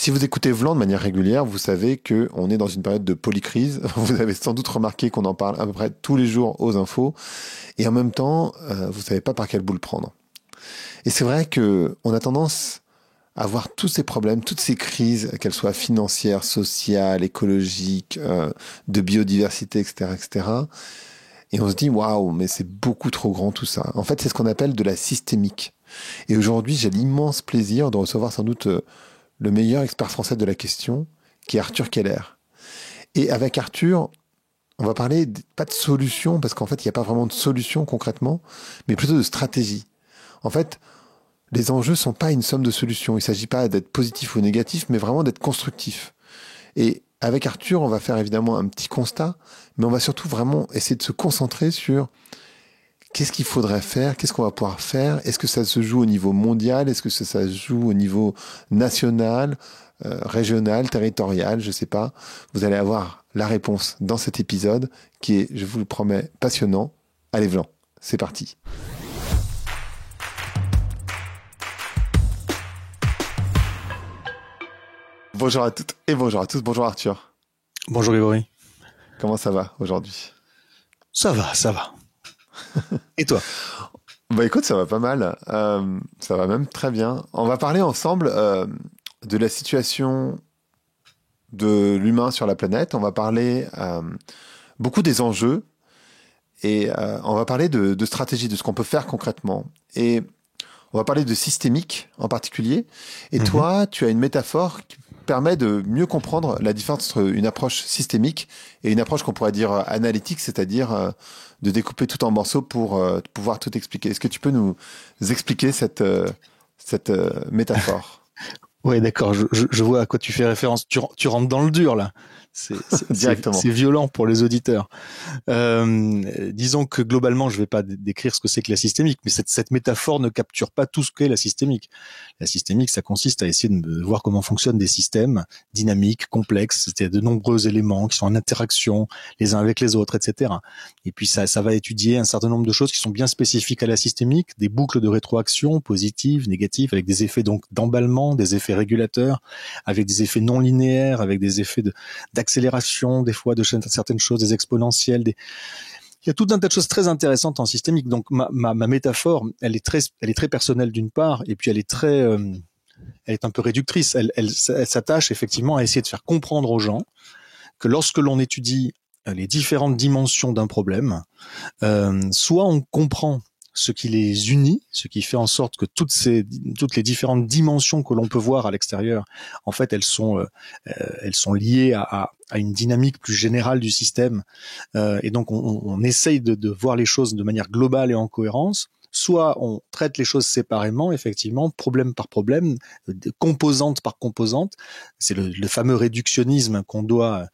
Si vous écoutez Vlan de manière régulière, vous savez que on est dans une période de polycrise. Vous avez sans doute remarqué qu'on en parle à peu près tous les jours aux infos. Et en même temps, vous savez pas par quel bout le prendre. Et c'est vrai que on a tendance à voir tous ces problèmes, toutes ces crises, qu'elles soient financières, sociales, écologiques, de biodiversité, etc., etc. Et on se dit, waouh, mais c'est beaucoup trop grand tout ça. En fait, c'est ce qu'on appelle de la systémique. Et aujourd'hui, j'ai l'immense plaisir de recevoir sans doute le meilleur expert français de la question, qui est Arthur Keller. Et avec Arthur, on va parler pas de solution, parce qu'en fait, il n'y a pas vraiment de solution concrètement, mais plutôt de stratégie. En fait, les enjeux sont pas une somme de solutions. Il s'agit pas d'être positif ou négatif, mais vraiment d'être constructif. Et avec Arthur, on va faire évidemment un petit constat, mais on va surtout vraiment essayer de se concentrer sur qu'est-ce qu'il faudrait faire, qu'est-ce qu'on va pouvoir faire, est-ce que ça se joue au niveau mondial, est-ce que ça se joue au niveau national, régional, territorial, je sais pas. Vous allez avoir la réponse dans cet épisode qui est, je vous le promets, passionnant. Allez, Vlan, c'est parti. Bonjour à toutes et bonjour à tous. Bonjour Arthur. Bonjour Grégory. Comment ça va aujourd'hui? Ça va. Et toi? Bah écoute, ça va pas mal. Ça va même très bien. On va parler ensemble de la situation de l'humain sur la planète. On va parler beaucoup des enjeux et on va parler de stratégie, de ce qu'on peut faire concrètement. Et on va parler de systémique en particulier. Et toi, tu as une métaphore qui permet de mieux comprendre la différence entre une approche systémique et une approche qu'on pourrait dire analytique, c'est-à-dire de découper tout en morceaux pour pouvoir tout expliquer. Est-ce que tu peux nous expliquer cette métaphore? Ouais, d'accord, je vois à quoi tu fais référence. Tu rentres dans le dur, là. Directement. C'est violent pour les auditeurs. Disons que globalement, je vais pas décrire ce que c'est que la systémique, mais cette métaphore ne capture pas tout ce qu'est la systémique. La systémique, ça consiste à essayer de voir comment fonctionnent des systèmes dynamiques, complexes, c'est-à-dire de nombreux éléments qui sont en interaction les uns avec les autres, etc. Et puis ça va étudier un certain nombre de choses qui sont bien spécifiques à la systémique, des boucles de rétroaction positives, négatives, avec des effets donc d'emballement, des effets régulateurs, avec des effets non linéaires, avec des effets d'accélération des fois de certaines choses, des exponentielles, il y a tout un tas de choses très intéressantes en systémique. Donc ma métaphore, elle est très personnelle d'une part, et puis elle est un peu réductrice. Elle s'attache effectivement à essayer de faire comprendre aux gens que lorsque l'on étudie les différentes dimensions d'un problème, soit on comprend ce qui les unit, ce qui fait en sorte que toutes les différentes dimensions que l'on peut voir à l'extérieur, en fait, elles sont liées à une dynamique plus générale du système, et donc on essaye de voir les choses de manière globale et en cohérence. Soit on traite les choses séparément, effectivement, problème par problème, composante par composante. C'est le fameux réductionnisme qu'on doit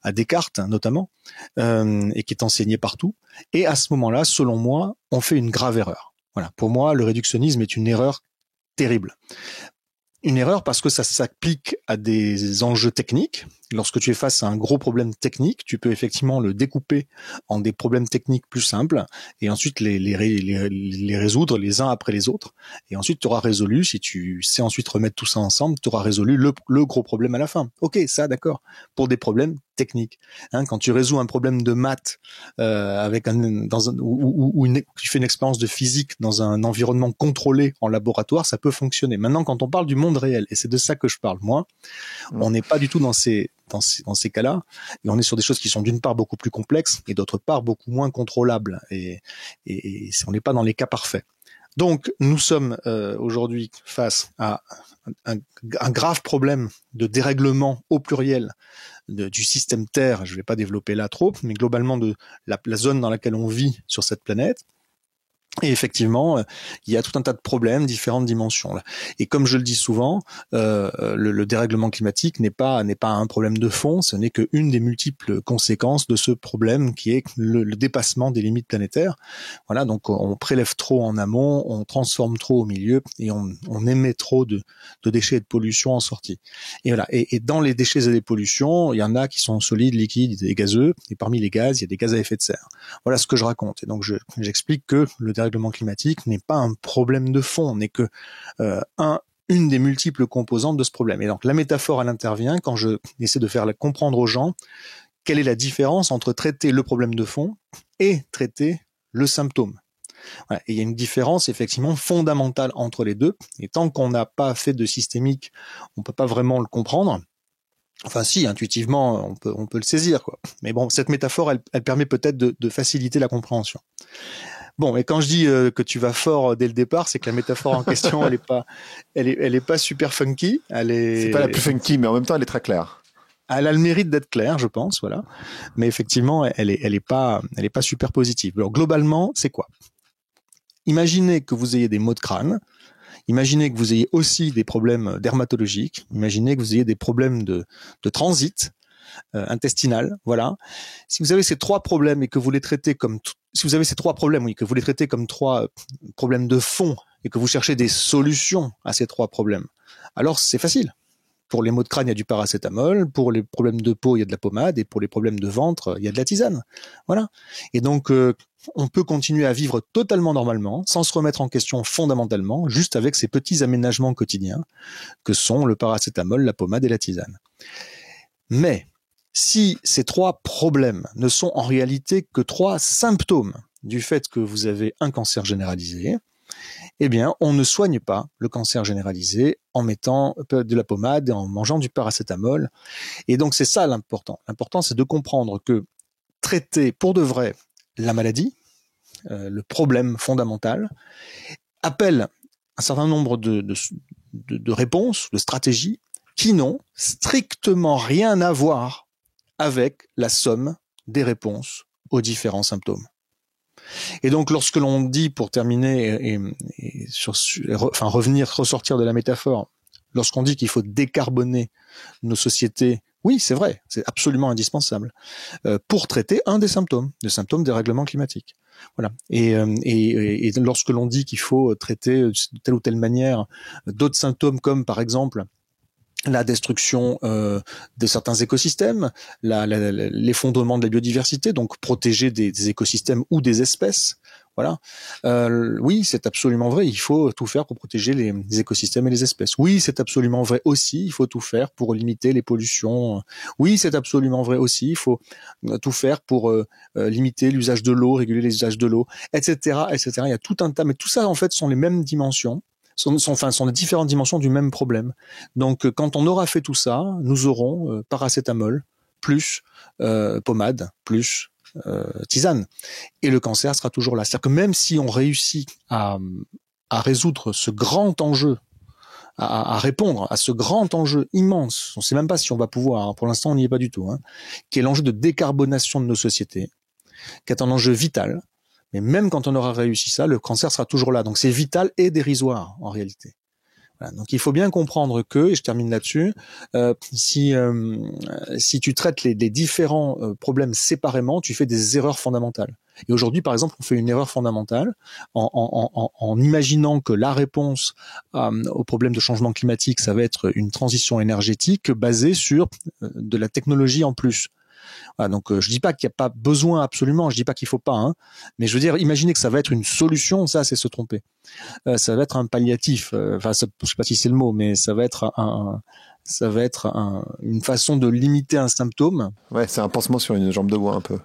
à Descartes, notamment, et qui est enseigné partout. Et à ce moment-là, selon moi, on fait une grave erreur. Voilà. Pour moi, le réductionnisme est une erreur terrible. Une erreur parce que ça s'applique à des enjeux techniques. Lorsque tu es face à un gros problème technique, tu peux effectivement le découper en des problèmes techniques plus simples et ensuite les résoudre les uns après les autres. Et ensuite, tu auras résolu, si tu sais ensuite remettre tout ça ensemble, tu auras résolu le gros problème à la fin. Ok, ça, d'accord. Pour des problèmes techniques. Quand tu résous un problème de maths tu fais une expérience de physique dans un environnement contrôlé en laboratoire, ça peut fonctionner. Maintenant, quand on parle du monde réel, et c'est de ça que je parle, moi, on n'est pas du tout dans ces cas-là, et on est sur des choses qui sont d'une part beaucoup plus complexes et d'autre part beaucoup moins contrôlables, et on n'est pas dans les cas parfaits. Donc, nous sommes aujourd'hui face à un grave problème de dérèglement au pluriel du système Terre. Je ne vais pas développer là trop, mais globalement de la zone dans laquelle on vit sur cette planète. Et effectivement, il y a tout un tas de problèmes, différentes dimensions là. Et comme je le dis souvent, le dérèglement climatique n'est pas un problème de fond, ce n'est qu'une des multiples conséquences de ce problème qui est le dépassement des limites planétaires. Voilà, donc on prélève trop en amont, on transforme trop au milieu et on émet trop de déchets et de pollution en sortie. Et voilà. Et dans les déchets et les pollutions, il y en a qui sont solides, liquides et gazeux. Et parmi les gaz, il y a des gaz à effet de serre. Voilà ce que je raconte. Et donc j'explique que le dérèglement climatique n'est pas un problème de fond, n'est que une des multiples composantes de ce problème. Et donc la métaphore, elle intervient quand je essaie de faire comprendre aux gens quelle est la différence entre traiter le problème de fond et traiter le symptôme. Voilà. Et il y a une différence effectivement fondamentale entre les deux. Et tant qu'on n'a pas fait de systémique, on peut pas vraiment le comprendre. Enfin si, intuitivement, on peut le saisir, quoi. Mais bon, cette métaphore, elle permet peut-être de faciliter la compréhension. Bon, et quand je dis que tu vas fort dès le départ, c'est que la métaphore en question, elle est pas super funky. C'est pas la plus funky, mais en même temps, elle est très claire. Elle a le mérite d'être claire, je pense, voilà. Mais effectivement, elle est pas super positive. Alors globalement, c'est quoi? Imaginez que vous ayez des maux de crâne. Imaginez que vous ayez aussi des problèmes dermatologiques. Imaginez que vous ayez des problèmes de transit intestinal. Voilà. Si vous avez ces trois problèmes et que vous les traitez comme si vous avez ces trois problèmes, oui, que vous les traitez comme trois problèmes de fond et que vous cherchez des solutions à ces trois problèmes, alors c'est facile. Pour les maux de crâne, il y a du paracétamol. Pour les problèmes de peau, il y a de la pommade. Et pour les problèmes de ventre, il y a de la tisane. Voilà. Et donc, on peut continuer à vivre totalement normalement, sans se remettre en question fondamentalement, juste avec ces petits aménagements quotidiens que sont le paracétamol, la pommade et la tisane. Mais si ces trois problèmes ne sont en réalité que trois symptômes du fait que vous avez un cancer généralisé, eh bien, on ne soigne pas le cancer généralisé en mettant de la pommade et en mangeant du paracétamol. Et donc, c'est ça l'important. L'important, c'est de comprendre que traiter pour de vrai la maladie, le problème fondamental, appelle un certain nombre de réponses, de stratégies, qui n'ont strictement rien à voir avec la somme des réponses aux différents symptômes. Et donc, lorsque l'on dit, pour terminer ressortir de la métaphore, lorsqu'on dit qu'il faut décarboner nos sociétés, oui, c'est vrai, c'est absolument indispensable pour traiter un des symptômes, le symptôme des règlements climatiques. Voilà. Et lorsque l'on dit qu'il faut traiter de telle ou telle manière d'autres symptômes, comme par exemple la destruction de certains écosystèmes, l'effondrement de la biodiversité, donc protéger des écosystèmes ou des espèces. Voilà. Oui, c'est absolument vrai. Il faut tout faire pour protéger les écosystèmes et les espèces. Oui, c'est absolument vrai aussi. Il faut tout faire pour limiter les pollutions. Oui, c'est absolument vrai aussi. Il faut tout faire pour limiter l'usage de l'eau, réguler les usages de l'eau, etc., etc. Il y a tout un tas, mais tout ça en fait sont les mêmes dimensions. Sont les différentes dimensions du même problème. Donc, quand on aura fait tout ça, nous aurons paracétamol plus pommade plus tisane, et le cancer sera toujours là. C'est-à-dire que même si on réussit à résoudre ce grand enjeu, à répondre à ce grand enjeu immense, on ne sait même pas si on va pouvoir. Hein, pour l'instant, on n'y est pas du tout. Hein, qui est l'enjeu de décarbonation de nos sociétés, qui est un enjeu vital. Mais même quand on aura réussi ça, le cancer sera toujours là. Donc c'est vital et dérisoire en réalité. Voilà. Donc il faut bien comprendre que, et je termine là-dessus, si tu traites les différents problèmes séparément, tu fais des erreurs fondamentales. Et aujourd'hui, par exemple, on fait une erreur fondamentale en imaginant que la réponse au problème de changement climatique, ça va être une transition énergétique basée sur de la technologie en plus. Voilà, donc je dis pas qu'il n'y a pas besoin absolument, je dis pas qu'il faut pas, hein, mais je veux dire, imaginer que ça va être une solution, ça c'est se tromper. Ça va être un palliatif, enfin je sais pas si c'est le mot, mais ça va être une façon de limiter un symptôme. Ouais, c'est un pansement sur une jambe de bois un peu.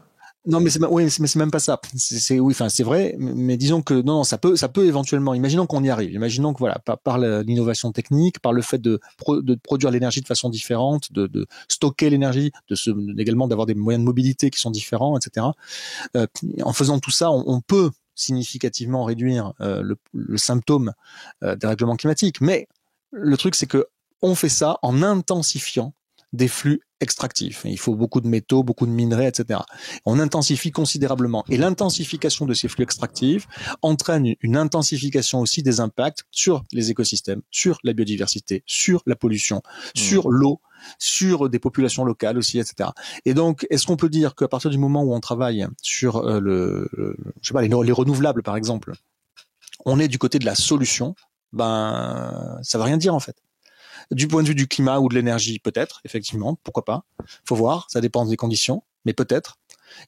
Non, mais c'est même pas ça. Oui, enfin c'est vrai, mais disons que non, ça peut éventuellement. Imaginons qu'on y arrive. Imaginons que voilà, par l'innovation technique, par le fait de produire l'énergie de façon différente, de stocker l'énergie, également d'avoir des moyens de mobilité qui sont différents, etc. En faisant tout ça, on peut significativement réduire le symptôme des règlements climatiques. Mais le truc, c'est que on fait ça en intensifiant des flux extractifs. Il faut beaucoup de métaux, beaucoup de minerais, etc. On intensifie considérablement. Et l'intensification de ces flux extractifs entraîne une intensification aussi des impacts sur les écosystèmes, sur la biodiversité, sur la pollution, sur l'eau, sur des populations locales aussi, etc. Et donc, est-ce qu'on peut dire qu'à partir du moment où on travaille sur les renouvelables, par exemple, on est du côté de la solution, ça veut rien dire en fait. Du point de vue du climat ou de l'énergie, peut-être, effectivement, pourquoi pas. Faut voir, ça dépend des conditions, mais peut-être.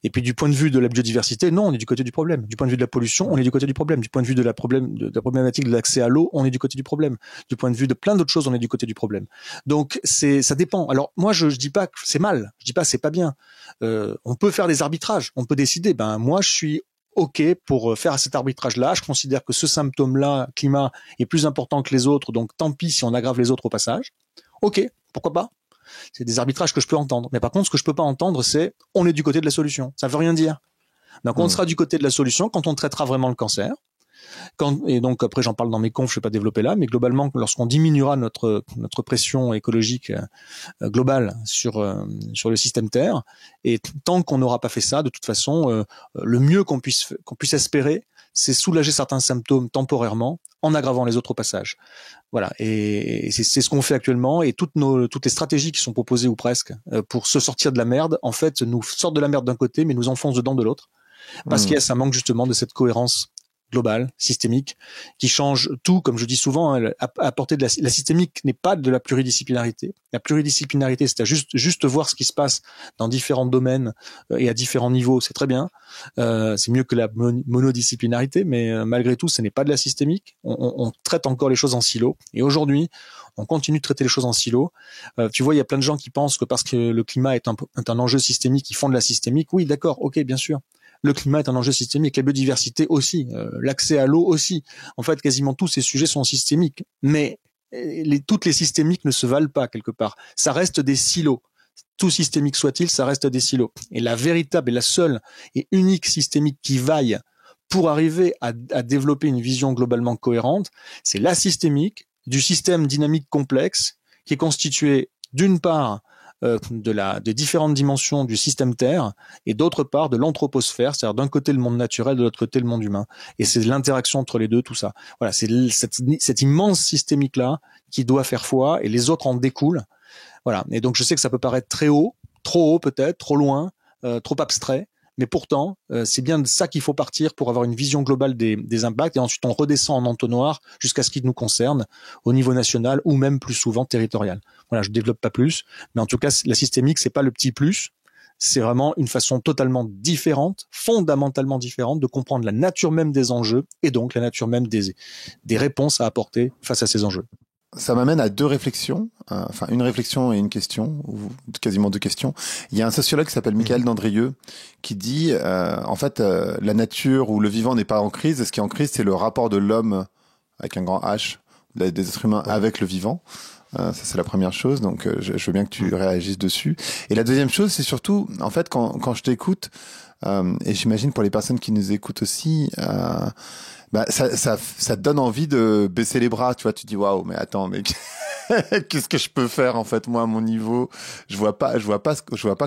Et puis du point de vue de la biodiversité, non, on est du côté du problème. Du point de vue de la pollution, on est du côté du problème. Du point de vue de la problématique de l'accès à l'eau, on est du côté du problème. Du point de vue de plein d'autres choses, on est du côté du problème. Donc ça dépend. Alors moi, je dis pas que c'est mal, je dis pas que c'est pas bien. On peut faire des arbitrages, on peut décider. Ben moi, je suis OK pour faire cet arbitrage-là. Je considère que ce symptôme-là, climat, est plus important que les autres, donc tant pis si on aggrave les autres au passage. OK, pourquoi pas? C'est des arbitrages que je peux entendre. Mais par contre, ce que je peux pas entendre, c'est on est du côté de la solution. Ça veut rien dire. Donc on sera du côté de la solution quand on traitera vraiment le cancer. Et donc après j'en parle dans mes confs, je vais pas développer là, mais globalement lorsqu'on diminuera notre pression écologique globale sur le système Terre, et tant qu'on n'aura pas fait ça, de toute façon, le mieux qu'on puisse espérer, c'est soulager certains symptômes temporairement en aggravant les autres au passage. Voilà, et c'est ce qu'on fait actuellement, et toutes les stratégies qui sont proposées ou presque pour se sortir de la merde, en fait, nous sortent de la merde d'un côté, mais nous enfoncent dedans de l'autre, parce qu'il y a ça manque justement de cette cohérence globale, systémique, qui change tout, comme je dis souvent, apporter de la systémique n'est pas de la pluridisciplinarité. La pluridisciplinarité, c'est à juste voir ce qui se passe dans différents domaines et à différents niveaux, c'est très bien. C'est mieux que la monodisciplinarité, mais malgré tout, ce n'est pas de la systémique. On traite encore les choses en silo. Et aujourd'hui, on continue de traiter les choses en silo. Tu vois, il y a plein de gens qui pensent que parce que le climat est un enjeu systémique, ils font de la systémique. Oui, d'accord, ok, bien sûr. Le climat est un enjeu systémique, la biodiversité aussi, l'accès à l'eau aussi. En fait, quasiment tous ces sujets sont systémiques. Mais toutes les systémiques ne se valent pas quelque part. Ça reste des silos. Tout systémique soit-il, ça reste des silos. Et la véritable et la seule et unique systémique qui vaille pour arriver à développer une vision globalement cohérente, c'est la systémique du système dynamique complexe qui est constitué d'une part des différentes dimensions du système Terre et d'autre part de l'anthroposphère, c'est-à-dire d'un côté le monde naturel, de l'autre côté le monde humain. Et c'est l'interaction entre les deux, tout ça. Voilà, c'est cette immense systémique-là qui doit faire foi et les autres en découlent. Voilà. Et donc je sais que ça peut paraître très haut, trop haut peut-être, trop loin, trop abstrait. Mais pourtant, c'est bien de ça qu'il faut partir pour avoir une vision globale des impacts, et ensuite on redescend en entonnoir jusqu'à ce qui nous concerne au niveau national ou même plus souvent territorial. Voilà, je développe pas plus, mais en tout cas, la systémique, c'est pas le petit plus, c'est vraiment une façon totalement différente, fondamentalement différente de comprendre la nature même des enjeux et donc la nature même des réponses à apporter face à ces enjeux. Ça m'amène à deux réflexions, enfin une réflexion et une question, ou quasiment deux questions. Il y a un sociologue qui s'appelle Michael Dandrieux qui dit, en fait, la nature ou le vivant n'est pas en crise. Ce qui est en crise, c'est le rapport de l'homme, avec un grand H, des êtres humains avec le vivant. Ça, c'est la première chose. Donc, je veux bien que tu réagisses dessus. Et la deuxième chose, c'est surtout, en fait, quand je t'écoute, et j'imagine pour les personnes qui nous écoutent aussi, bah ça te donne envie de baisser les bras, tu vois. Tu dis waouh, mais attends, mais qu'est-ce que je peux faire en fait moi à mon niveau? Je vois pas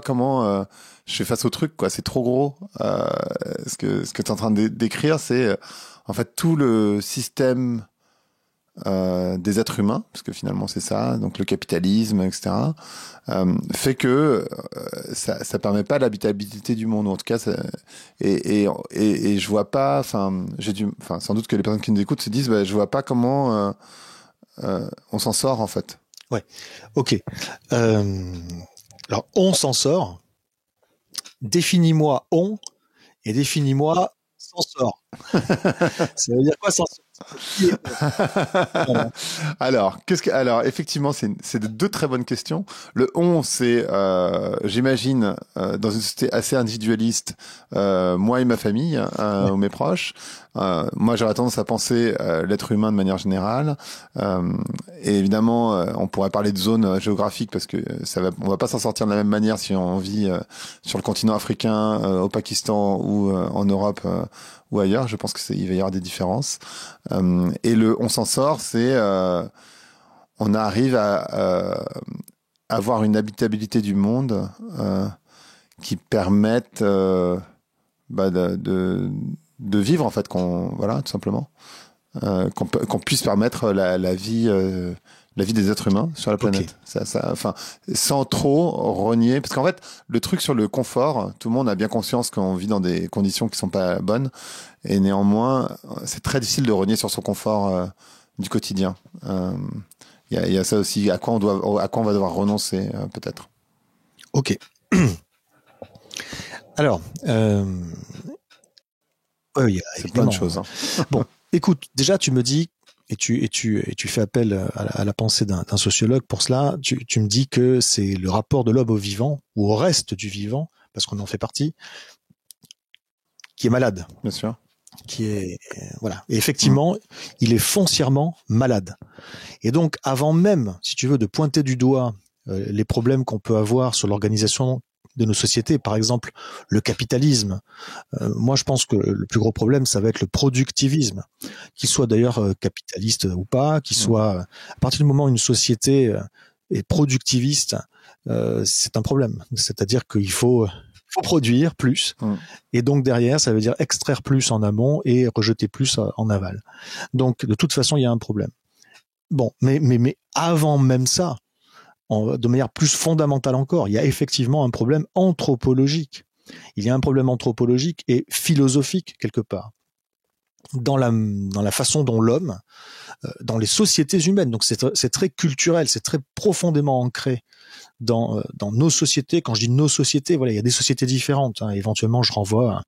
comment je fais face au truc quoi. C'est trop gros. Ce que tu es en train de décrire, c'est en fait tout le système des êtres humains, parce que finalement c'est ça, donc le capitalisme, etc., fait que ça permet pas l'habitabilité du monde, ou en tout cas, et je vois pas, enfin sans doute que les personnes qui nous écoutent se disent, bah, je vois pas comment on s'en sort en fait. Ouais, ok. Alors on s'en sort. Définis-moi on et définis-moi s'en sort. Ça veut dire quoi s'en sort? Alors, effectivement, c'est deux très bonnes questions. Le on, c'est, j'imagine, dans une société assez individualiste, moi et ma famille, ou mes proches. Moi, j'aurais tendance à penser l'être humain de manière générale. Et évidemment, on pourrait parler de zone géographique parce que on va pas s'en sortir de la même manière si on vit sur le continent africain, au Pakistan ou en Europe. Ou ailleurs, je pense il va y avoir des différences. Et on s'en sort, c'est on arrive à avoir une habitabilité du monde qui permette bah, de vivre en fait, voilà, tout simplement, qu'on puisse permettre la vie des êtres humains sur la planète. Okay. Enfin, sans trop renier, parce qu'en fait, le truc sur le confort, tout le monde a bien conscience qu'on vit dans des conditions qui sont pas bonnes, et néanmoins, c'est très difficile de renier sur son confort du quotidien. Il y a ça aussi, à quoi on va devoir renoncer, peut-être. Ok. Alors, il y a C'est plein de choses. Bon, écoute, déjà tu me dis et tu fais appel à la pensée d'un sociologue pour cela. Tu me dis que c'est le rapport de l'homme au vivant ou au reste du vivant, parce qu'on en fait partie, qui est malade. Bien sûr. Qui est voilà. Et effectivement, il est foncièrement malade. Et donc, avant même, si tu veux, de pointer du doigt les problèmes qu'on peut avoir sur l'organisation de nos sociétés, par exemple le capitalisme. Moi, je pense que le plus gros problème, ça va être le productivisme, qu'il soit d'ailleurs capitaliste ou pas, qu'il soit à partir du moment où une société est productiviste, c'est un problème. C'est-à-dire qu'il faut produire plus, et donc derrière, ça veut dire extraire plus en amont et rejeter plus en aval. Donc, de toute façon, il y a un problème. Bon, mais avant même ça, de manière plus fondamentale encore, il y a effectivement un problème anthropologique. Il y a un problème anthropologique et philosophique quelque part dans la façon dont l'homme, dans les sociétés humaines, donc c'est très culturel, c'est très profondément ancré dans nos sociétés. Quand je dis nos sociétés, voilà, il y a des sociétés différentes. Éventuellement, je renvoie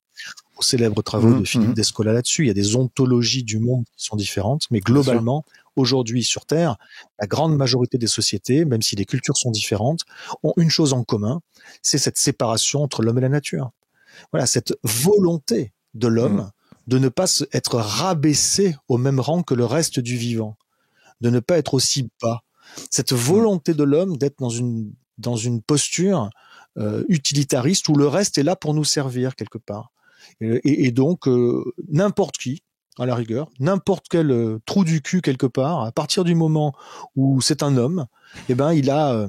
aux célèbres travaux de Philippe Descola là-dessus. Il y a des ontologies du monde qui sont différentes, mais globalement, aujourd'hui sur Terre, la grande majorité des sociétés, même si les cultures sont différentes, ont une chose en commun, c'est cette séparation entre l'homme et la nature. Voilà, cette volonté de l'homme de ne pas être rabaissé au même rang que le reste du vivant, de ne pas être aussi bas. Cette volonté de l'homme d'être dans une posture utilitariste où le reste est là pour nous servir quelque part. Et donc, n'importe qui, à la rigueur, n'importe quel trou du cul quelque part, à partir du moment où c'est un homme, eh ben, il a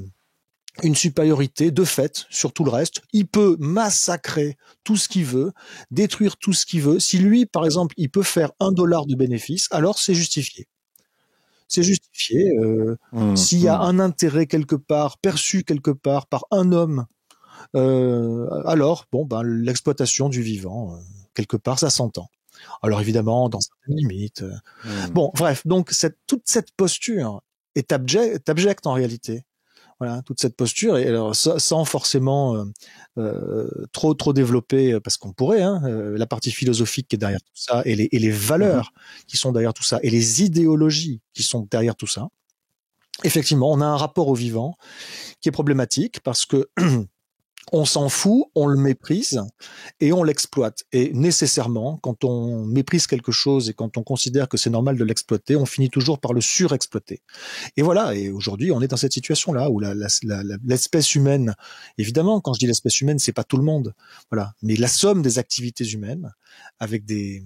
une supériorité de fait sur tout le reste. Il peut massacrer tout ce qu'il veut, détruire tout ce qu'il veut. Si lui, par exemple, il peut faire $1 de bénéfice, alors c'est justifié. C'est justifié. S'il y a un intérêt quelque part, perçu quelque part par un homme, alors, bon, ben, l'exploitation du vivant, quelque part, ça s'entend. Alors évidemment, dans certaines limites. Bon, bref, donc toute cette posture est abjecte en réalité. Voilà, toute cette posture, et alors sans forcément trop développer, parce qu'on pourrait, la partie philosophique qui est derrière tout ça, et les valeurs qui sont derrière tout ça, et les idéologies qui sont derrière tout ça. Effectivement, on a un rapport au vivant qui est problématique parce que on s'en fout, on le méprise et on l'exploite. Et nécessairement, quand on méprise quelque chose et quand on considère que c'est normal de l'exploiter, on finit toujours par le surexploiter. Et voilà, et aujourd'hui, on est dans cette situation-là où l'espèce humaine, évidemment, quand je dis l'espèce humaine, c'est pas tout le monde, voilà, mais la somme des activités humaines, avec des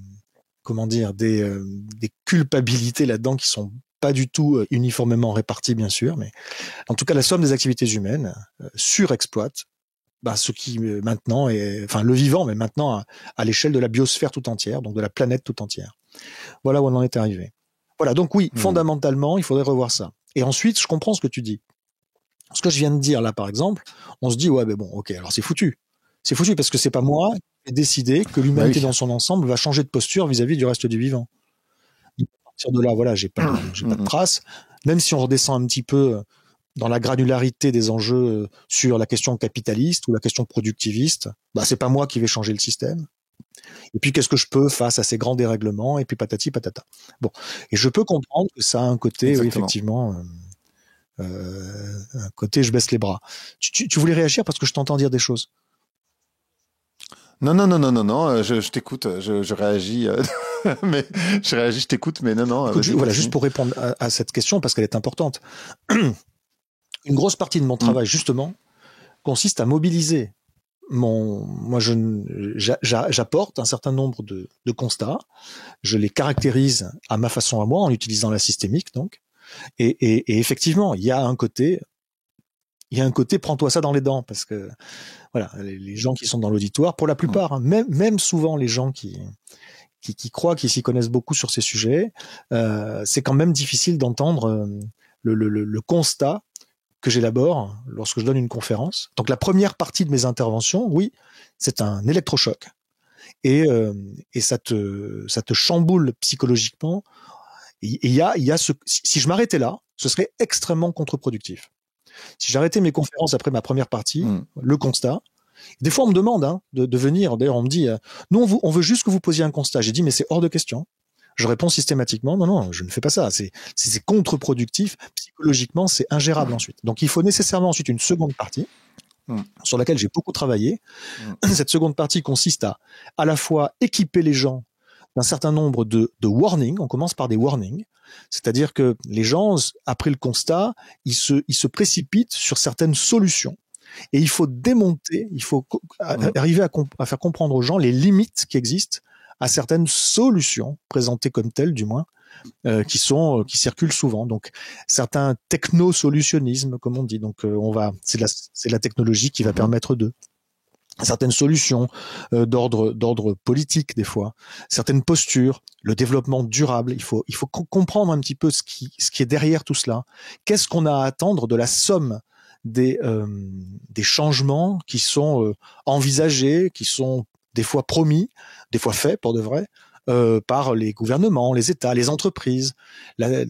culpabilités là-dedans qui sont pas du tout uniformément réparties, bien sûr, mais en tout cas, la somme des activités humaines surexploite ce qui maintenant est, enfin le vivant, mais maintenant à l'échelle de la biosphère tout entière, donc de la planète tout entière. Voilà où on en est arrivé. Voilà, donc oui, fondamentalement, il faudrait revoir ça. Et ensuite, je comprends ce que tu dis. Ce que je viens de dire là, par exemple, on se dit ouais, mais bon, ok, alors c'est foutu. C'est foutu parce que c'est pas moi qui ai décidé que l'humanité dans son ensemble va changer de posture vis-à-vis du reste du vivant. À partir de là, voilà, j'ai pas de trace. Même si on redescend un petit peu dans la granularité des enjeux sur la question capitaliste ou la question productiviste, c'est pas moi qui vais changer le système. Et puis qu'est-ce que je peux face à ces grands dérèglements, et puis patati patata. Bon, et je peux comprendre que ça a un côté, oui, effectivement, un côté je baisse les bras. Tu voulais réagir parce que je t'entends dire des choses. Non, je t'écoute, je réagis, mais je réagis, je t'écoute, mais non. Écoute, voilà, juste pour répondre à cette question parce qu'elle est importante. Une grosse partie de mon travail, justement, consiste à mobiliser j'apporte un certain nombre de constats, je les caractérise à ma façon à moi en utilisant la systémique, donc, et effectivement, il y a un côté prends-toi ça dans les dents, parce que voilà, les gens qui sont dans l'auditoire, pour la plupart, même souvent les gens qui croient qu'ils s'y connaissent beaucoup sur ces sujets, c'est quand même difficile d'entendre le constat que j'élabore lorsque je donne une conférence. Donc la première partie de mes interventions, oui, c'est un électrochoc. Et ça te chamboule psychologiquement. Et il y a si je m'arrêtais là, ce serait extrêmement contre-productif. Si j'arrêtais mes conférences après ma première partie, le constat, Des fois, on me demande de venir. D'ailleurs, on me dit, nous, on veut juste que vous posiez un constat. J'ai dit, mais c'est hors de question. Je réponds systématiquement, non, je ne fais pas ça. C'est contre-productif. Psychologiquement, c'est ingérable ensuite. Donc, il faut nécessairement ensuite une seconde partie sur laquelle j'ai beaucoup travaillé. Cette seconde partie consiste à la fois équiper les gens d'un certain nombre de warnings. On commence par des warnings. C'est-à-dire que les gens, après le constat, ils se précipitent sur certaines solutions. Et il faut démonter, il faut arriver à faire comprendre aux gens les limites qui existent à certaines solutions, présentées comme telles du moins, qui circulent souvent. Donc, certains technosolutionnismes, comme on dit. Donc, c'est la technologie qui va permettre certaines solutions d'ordre politique des fois, certaines postures, le développement durable. Il faut comprendre un petit peu ce qui est derrière tout cela. Qu'est-ce qu'on a à attendre de la somme des changements qui sont envisagés, qui sont des fois promis, des fois faits pour de vrai, par les gouvernements, les États, les entreprises,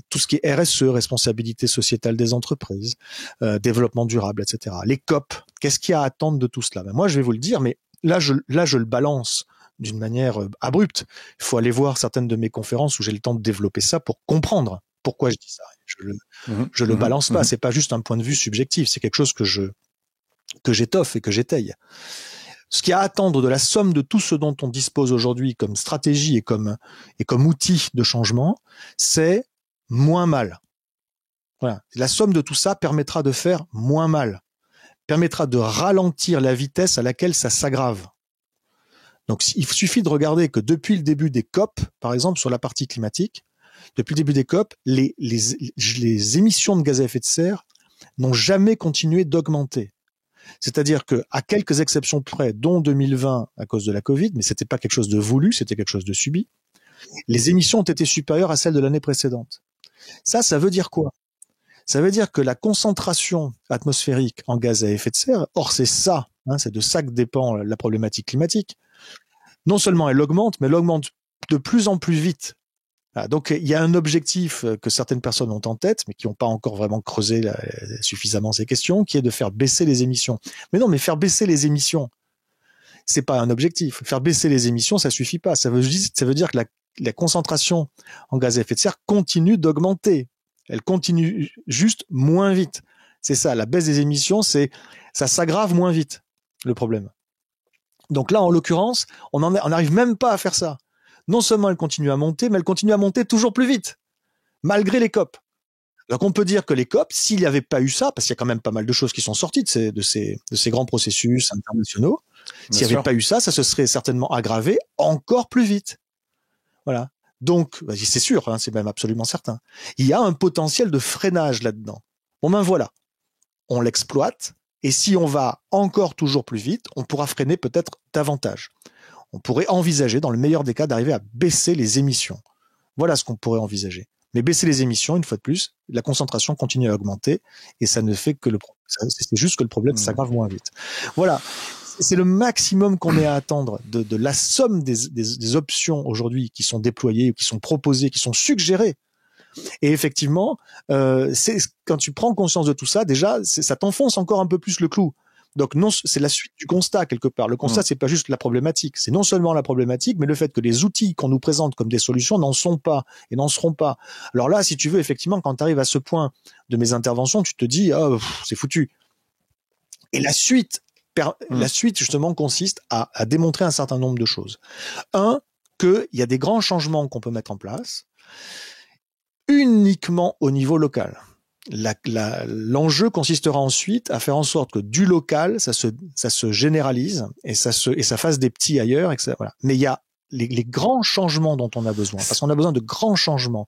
tout ce qui est RSE, responsabilité sociétale des entreprises, développement durable, etc. Les COP, qu'est-ce qu'il y a à attendre de tout cela? Moi, je vais vous le dire, mais là, je le balance d'une manière abrupte. Il faut aller voir certaines de mes conférences où j'ai le temps de développer ça pour comprendre pourquoi je dis ça. Je le balance pas. C'est pas juste un point de vue subjectif. C'est quelque chose que j'étoffe et que j'étaye. Ce qu'il y a à attendre de la somme de tout ce dont on dispose aujourd'hui comme stratégie et comme outil de changement, c'est moins mal. Voilà. La somme de tout ça permettra de faire moins mal, permettra de ralentir la vitesse à laquelle ça s'aggrave. Donc, il suffit de regarder que depuis le début des COP, par exemple, sur la partie climatique, depuis le début des COP, les émissions de gaz à effet de serre n'ont jamais continué d'augmenter. C'est-à-dire que, à quelques exceptions près, dont 2020 à cause de la Covid, mais c'était pas quelque chose de voulu, c'était quelque chose de subi, les émissions ont été supérieures à celles de l'année précédente. Ça veut dire quoi? Ça veut dire que la concentration atmosphérique en gaz à effet de serre, or c'est ça, c'est de ça que dépend la problématique climatique, non seulement elle augmente, mais elle augmente de plus en plus vite. Donc il y a un objectif que certaines personnes ont en tête, mais qui n'ont pas encore vraiment creusé suffisamment ces questions, qui est de faire baisser les émissions. Mais non, mais faire baisser les émissions, c'est pas un objectif. Faire baisser les émissions, ça suffit pas. Ça veut dire que la concentration en gaz à effet de serre continue d'augmenter. Elle continue juste moins vite. C'est ça, la baisse des émissions, ça s'aggrave moins vite, le problème. Donc là, en l'occurrence, on n'arrive même pas à faire ça. Non seulement elle continue à monter, mais elle continue à monter toujours plus vite, malgré les COP. Donc on peut dire que les COP, s'il n'y avait pas eu ça, parce qu'il y a quand même pas mal de choses qui sont sorties de ces grands processus internationaux, s'il n'y avait pas eu ça, ça se serait certainement aggravé encore plus vite. Voilà. Donc, c'est sûr, c'est même absolument certain. Il y a un potentiel de freinage là-dedans. Bon ben voilà, on l'exploite, et si on va encore toujours plus vite, on pourra freiner peut-être davantage. On pourrait envisager, dans le meilleur des cas, d'arriver à baisser les émissions. Voilà ce qu'on pourrait envisager. Mais baisser les émissions, une fois de plus, la concentration continue à augmenter et ça ne fait que c'est juste que le problème s'aggrave moins vite. Voilà. C'est le maximum qu'on ait à attendre de la somme des options aujourd'hui qui sont déployées, qui sont proposées, qui sont suggérées. Et effectivement, quand tu prends conscience de tout ça, déjà, ça t'enfonce encore un peu plus le clou. Donc non, c'est la suite du constat quelque part. Le constat, c'est pas juste la problématique. C'est non seulement la problématique, mais le fait que les outils qu'on nous présente comme des solutions n'en sont pas et n'en seront pas. Alors là, si tu veux, effectivement, quand tu arrives à ce point de mes interventions, tu te dis, c'est foutu. Et la suite justement consiste à démontrer un certain nombre de choses. Un, qu'il y a des grands changements qu'on peut mettre en place uniquement au niveau local. L'enjeu consistera ensuite à faire en sorte que du local, ça se généralise et ça fasse des petits ailleurs. Et voilà. Mais il y a les grands changements dont on a besoin, parce qu'on a besoin de grands changements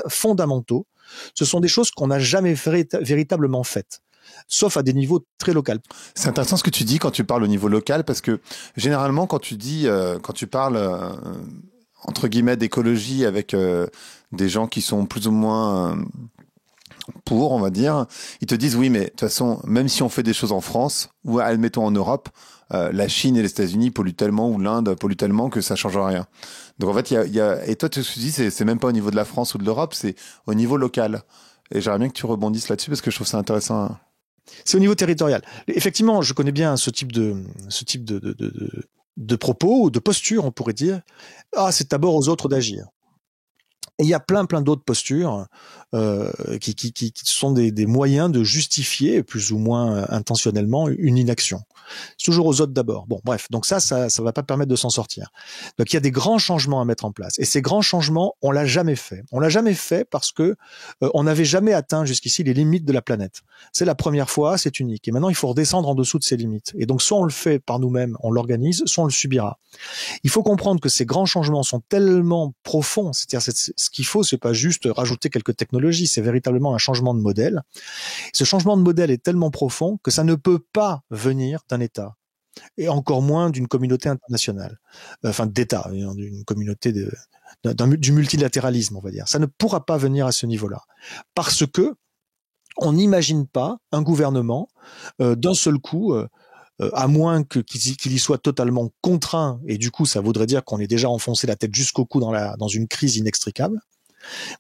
fondamentaux. Ce sont des choses qu'on n'a jamais véritablement faites, sauf à des niveaux très locaux. C'est intéressant ce que tu dis quand tu parles au niveau local, parce que généralement quand tu parles entre guillemets d'écologie avec des gens qui sont plus ou moins pour, on va dire, ils te disent oui, mais de toute façon, même si on fait des choses en France ou admettons en Europe, la Chine et les États-Unis polluent tellement ou l'Inde pollue tellement que ça change rien. Donc en fait, et toi tu te dis c'est même pas au niveau de la France ou de l'Europe, c'est au niveau local. Et j'aimerais bien que tu rebondisses là-dessus parce que je trouve ça intéressant. C'est au niveau territorial. Effectivement, je connais bien ce type de propos ou de posture, on pourrait dire. Ah, c'est d'abord aux autres d'agir. Et il y a plein d'autres postures qui sont des moyens de justifier plus ou moins intentionnellement une inaction. C'est toujours aux autres d'abord. Bon, bref, donc ça va pas permettre de s'en sortir. Donc il y a des grands changements à mettre en place. Et ces grands changements, on l'a jamais fait. On l'a jamais fait parce que on n'avait jamais atteint jusqu'ici les limites de la planète. C'est la première fois, c'est unique. Et maintenant, il faut redescendre en dessous de ces limites. Et donc, soit on le fait par nous-mêmes, on l'organise, soit on le subira. Il faut comprendre que ces grands changements sont tellement profonds. C'est-à-dire, ce qu'il faut, c'est pas juste rajouter quelques technologies, c'est véritablement un changement de modèle. Ce changement de modèle est tellement profond que ça ne peut pas venir d'un État, et encore moins d'une communauté internationale, enfin d'État, d'une communauté du multilatéralisme, on va dire. Ça ne pourra pas venir à ce niveau-là, parce que on n'imagine pas un gouvernement d'un seul coup, à moins qu'il y soit totalement contraint, et du coup ça voudrait dire qu'on est déjà enfoncé la tête jusqu'au cou dans une crise inextricable.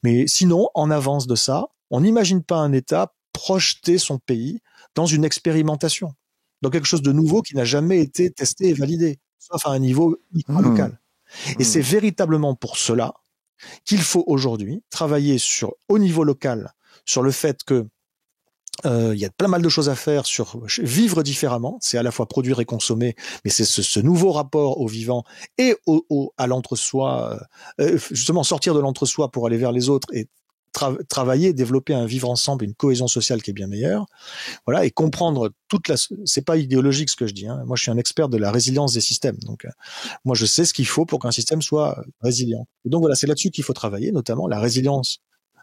Mais sinon, en avance de ça, on n'imagine pas un État projeter son pays dans une expérimentation, dans quelque chose de nouveau qui n'a jamais été testé et validé, sauf à un niveau local. Et c'est véritablement pour cela qu'il faut aujourd'hui travailler au niveau local sur le fait que il y a pas mal de choses à faire sur vivre différemment. C'est à la fois produire et consommer, mais c'est ce nouveau rapport au vivant et à l'entre-soi, justement sortir de l'entre-soi pour aller vers les autres et travailler, développer un vivre ensemble, une cohésion sociale qui est bien meilleure. Voilà, et comprendre c'est pas idéologique ce que je dis, hein. Moi, je suis un expert de la résilience des systèmes. Donc, moi, je sais ce qu'il faut pour qu'un système soit résilient. Et donc, voilà, c'est là-dessus qu'il faut travailler, notamment la résilience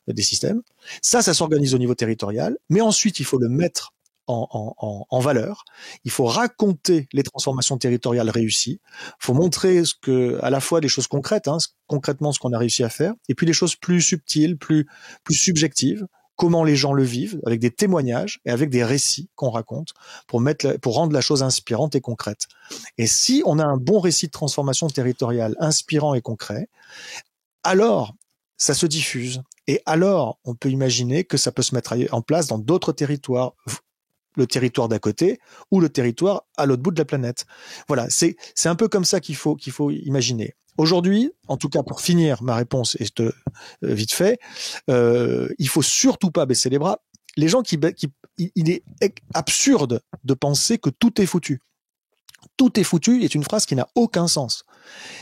des systèmes. Ça s'organise au niveau territorial, mais ensuite, il faut le mettre en valeur. Il faut raconter les transformations territoriales réussies. Il faut montrer à la fois les choses concrètes, concrètement ce qu'on a réussi à faire, et puis les choses plus subtiles, plus subjectives, comment les gens le vivent, avec des témoignages et avec des récits qu'on raconte pour rendre la chose inspirante et concrète. Et si on a un bon récit de transformation territoriale inspirant et concret, alors ça se diffuse. Et alors, on peut imaginer que ça peut se mettre en place dans d'autres territoires, le territoire d'à côté ou le territoire à l'autre bout de la planète. Voilà, c'est un peu comme ça qu'il faut imaginer. Aujourd'hui, en tout cas pour finir ma réponse, et vite fait, il faut surtout pas baisser les bras. Les gens il est absurde de penser que tout est foutu. Tout est foutu est une phrase qui n'a aucun sens.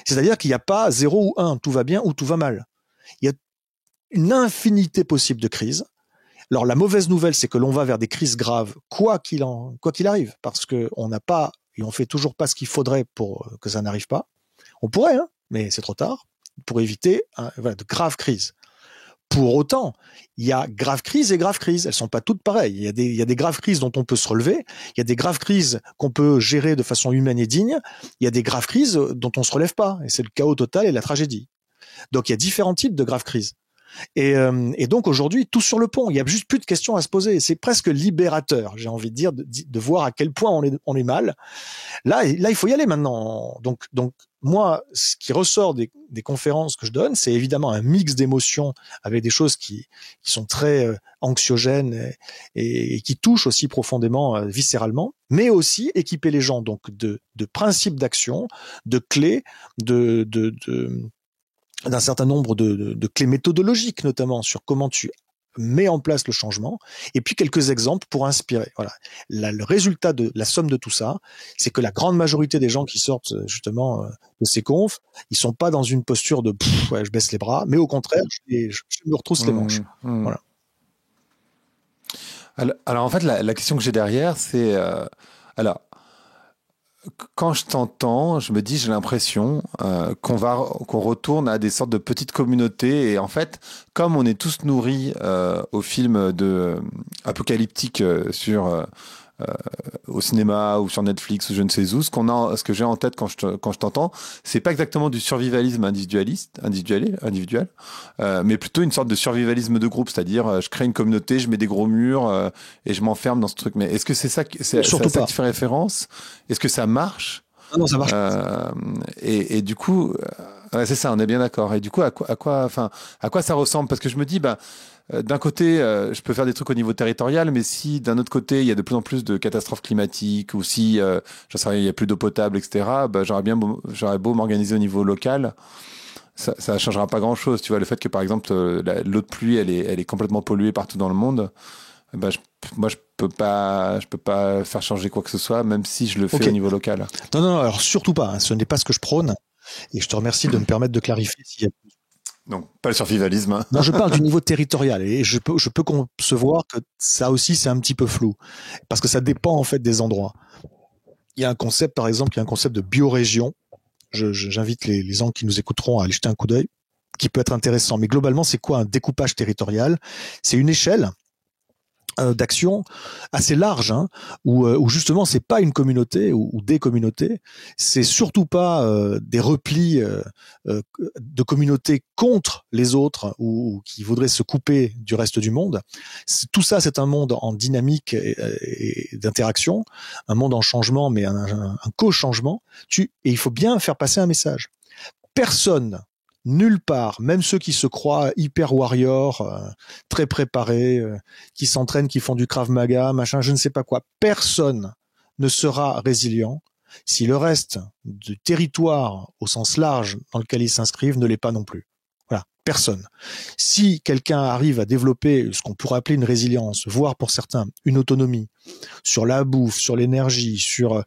C'est-à-dire qu'il n'y a pas 0 ou 1, tout va bien ou tout va mal. Il y a une infinité possible de crises. Alors la mauvaise nouvelle, c'est que l'on va vers des crises graves, quoi qu'il arrive, parce que on n'a pas et on fait toujours pas ce qu'il faudrait pour que ça n'arrive pas. On pourrait, mais c'est trop tard pour éviter de graves crises. Pour autant, il y a graves crises et graves crises. Elles sont pas toutes pareilles. Il y a des graves crises dont on peut se relever. Il y a des graves crises qu'on peut gérer de façon humaine et digne. Il y a des graves crises dont on se relève pas. Et c'est le chaos total et la tragédie. Donc il y a différents types de graves crises. Et donc aujourd'hui, tout sur le pont. Il y a juste plus de questions à se poser. C'est presque libérateur, j'ai envie de dire, de voir à quel point on est mal. Là, il faut y aller maintenant. Donc moi, ce qui ressort des conférences que je donne, c'est évidemment un mix d'émotions avec des choses qui sont très anxiogènes et qui touchent aussi profondément, viscéralement, mais aussi équiper les gens donc de principes d'action, de clés, d'un certain nombre de clés méthodologiques, notamment sur comment tu mets en place le changement, et puis quelques exemples pour inspirer. Voilà. Le résultat de la somme de tout ça, c'est que la grande majorité des gens qui sortent justement de ces confs, ils sont pas dans une posture de je baisse les bras, mais au contraire, je me retrousse les manches. Voilà. Alors en fait, la question que j'ai derrière, c'est quand je t'entends, je me dis, j'ai l'impression qu'on retourne à des sortes de petites communautés. Et en fait, comme on est tous nourris aux films apocalyptiques au cinéma ou sur Netflix ou je ne sais où, ce que j'ai en tête quand je t'entends, c'est pas exactement du survivalisme individuel, mais plutôt une sorte de survivalisme de groupe, c'est-à-dire je crée une communauté, je mets des gros murs et je m'enferme dans ce truc. Mais est-ce que c'est ça, c'est à ça que tu fais référence? Est-ce que ça marche? Non, ça marche. Et du coup, c'est ça, on est bien d'accord. Et du coup, à quoi ça ressemble? Parce que je me dis, d'un côté, je peux faire des trucs au niveau territorial, mais si d'un autre côté, il y a de plus en plus de catastrophes climatiques ou si, j'en sais rien, il y a plus d'eau potable, etc., bah, j'aurais beau m'organiser au niveau local, ça changera pas grand-chose. Tu vois, le fait que, par exemple, l'eau de pluie, elle est complètement polluée partout dans le monde, bah, moi, je peux pas faire changer quoi que ce soit, même si je le fais au niveau local. Non, non, alors surtout pas. Hein, ce n'est pas ce que je prône. Et je te remercie de me permettre de clarifier s'il y a... Donc, pas le survivalisme. Hein. Non, je parle du niveau territorial et je peux concevoir que ça aussi c'est un petit peu flou parce que ça dépend en fait des endroits. Il y a un concept, par exemple, il y a un concept de biorégion. J'invite les gens qui nous écouteront à aller jeter un coup d'œil, qui peut être intéressant. Mais globalement, c'est quoi un découpage territorial? C'est une échelle d'action assez large, hein, où justement c'est pas une communauté ou des communautés, c'est surtout pas des replis de communautés contre les autres ou qui voudraient se couper du reste du monde. Tout ça, c'est un monde en dynamique et d'interaction, un monde en changement, mais un co-changement. Et il faut bien faire passer un message. Personne nulle part, même ceux qui se croient hyper warriors, très préparés, qui s'entraînent, qui font du Krav Maga, machin, je ne sais pas quoi, personne ne sera résilient si le reste du territoire au sens large dans lequel ils s'inscrivent ne l'est pas non plus. Voilà, personne. Si quelqu'un arrive à développer ce qu'on pourrait appeler une résilience, voire pour certains une autonomie, sur la bouffe, sur l'énergie, sur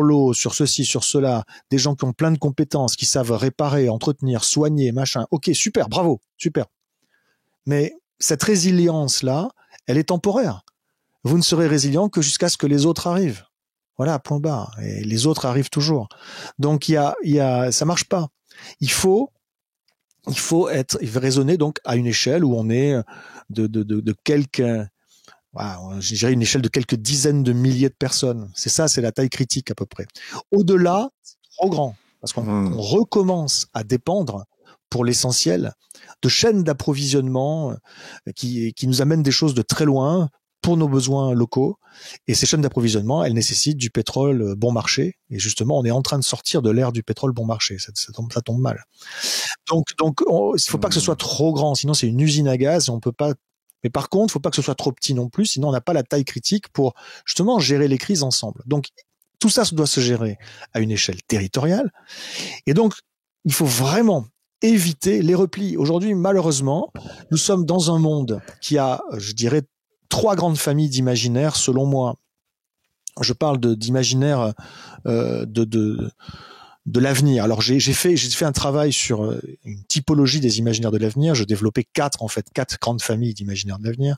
l'eau, sur ceci, sur cela, des gens qui ont plein de compétences, qui savent réparer, entretenir, soigner, machin. Ok, super, bravo, super. Mais cette résilience-là, elle est temporaire. Vous ne serez résilient que jusqu'à ce que les autres arrivent. Voilà, point barre. Et les autres arrivent toujours. Donc ça marche pas. Il faut raisonner donc à une échelle où on est de quelques, je dirais une échelle de quelques dizaines de milliers de personnes. C'est la taille critique à peu près. Au-delà, c'est trop grand parce qu'on recommence à dépendre, pour l'essentiel, de chaînes d'approvisionnement qui nous amènent des choses de très loin pour nos besoins locaux. Et ces chaînes d'approvisionnement, elles nécessitent du pétrole bon marché. Et justement, on est en train de sortir de l'ère du pétrole bon marché. Ça tombe mal. Donc, il faut pas que ce soit trop grand, sinon c'est une usine à gaz et on peut pas. Mais par contre, il faut pas que ce soit trop petit non plus, sinon on n'a pas la taille critique pour justement gérer les crises ensemble. Donc, tout ça doit se gérer à une échelle territoriale. Et donc, il faut vraiment éviter les replis. Aujourd'hui, malheureusement, nous sommes dans un monde qui a, je dirais, 3 grandes familles d'imaginaires, selon moi. Je parle d'imaginaire de l'avenir. Alors j'ai fait un travail sur une typologie des imaginaires de l'avenir. Je développais 4 grandes familles d'imaginaires de l'avenir.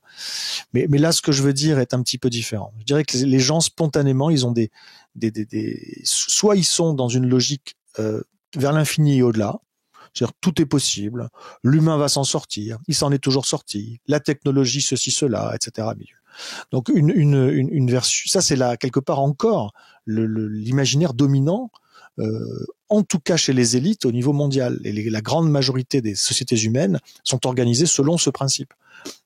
Mais là, ce que je veux dire est un petit peu différent. Je dirais que les gens spontanément, ils ont soit ils sont dans une logique vers l'infini et au-delà. C'est-à-dire tout est possible, l'humain va s'en sortir, il s'en est toujours sorti, la technologie ceci cela, etc. Donc une version, ça c'est là quelque part encore l'imaginaire dominant, en tout cas chez les élites au niveau mondial. Et la grande majorité des sociétés humaines sont organisées selon ce principe.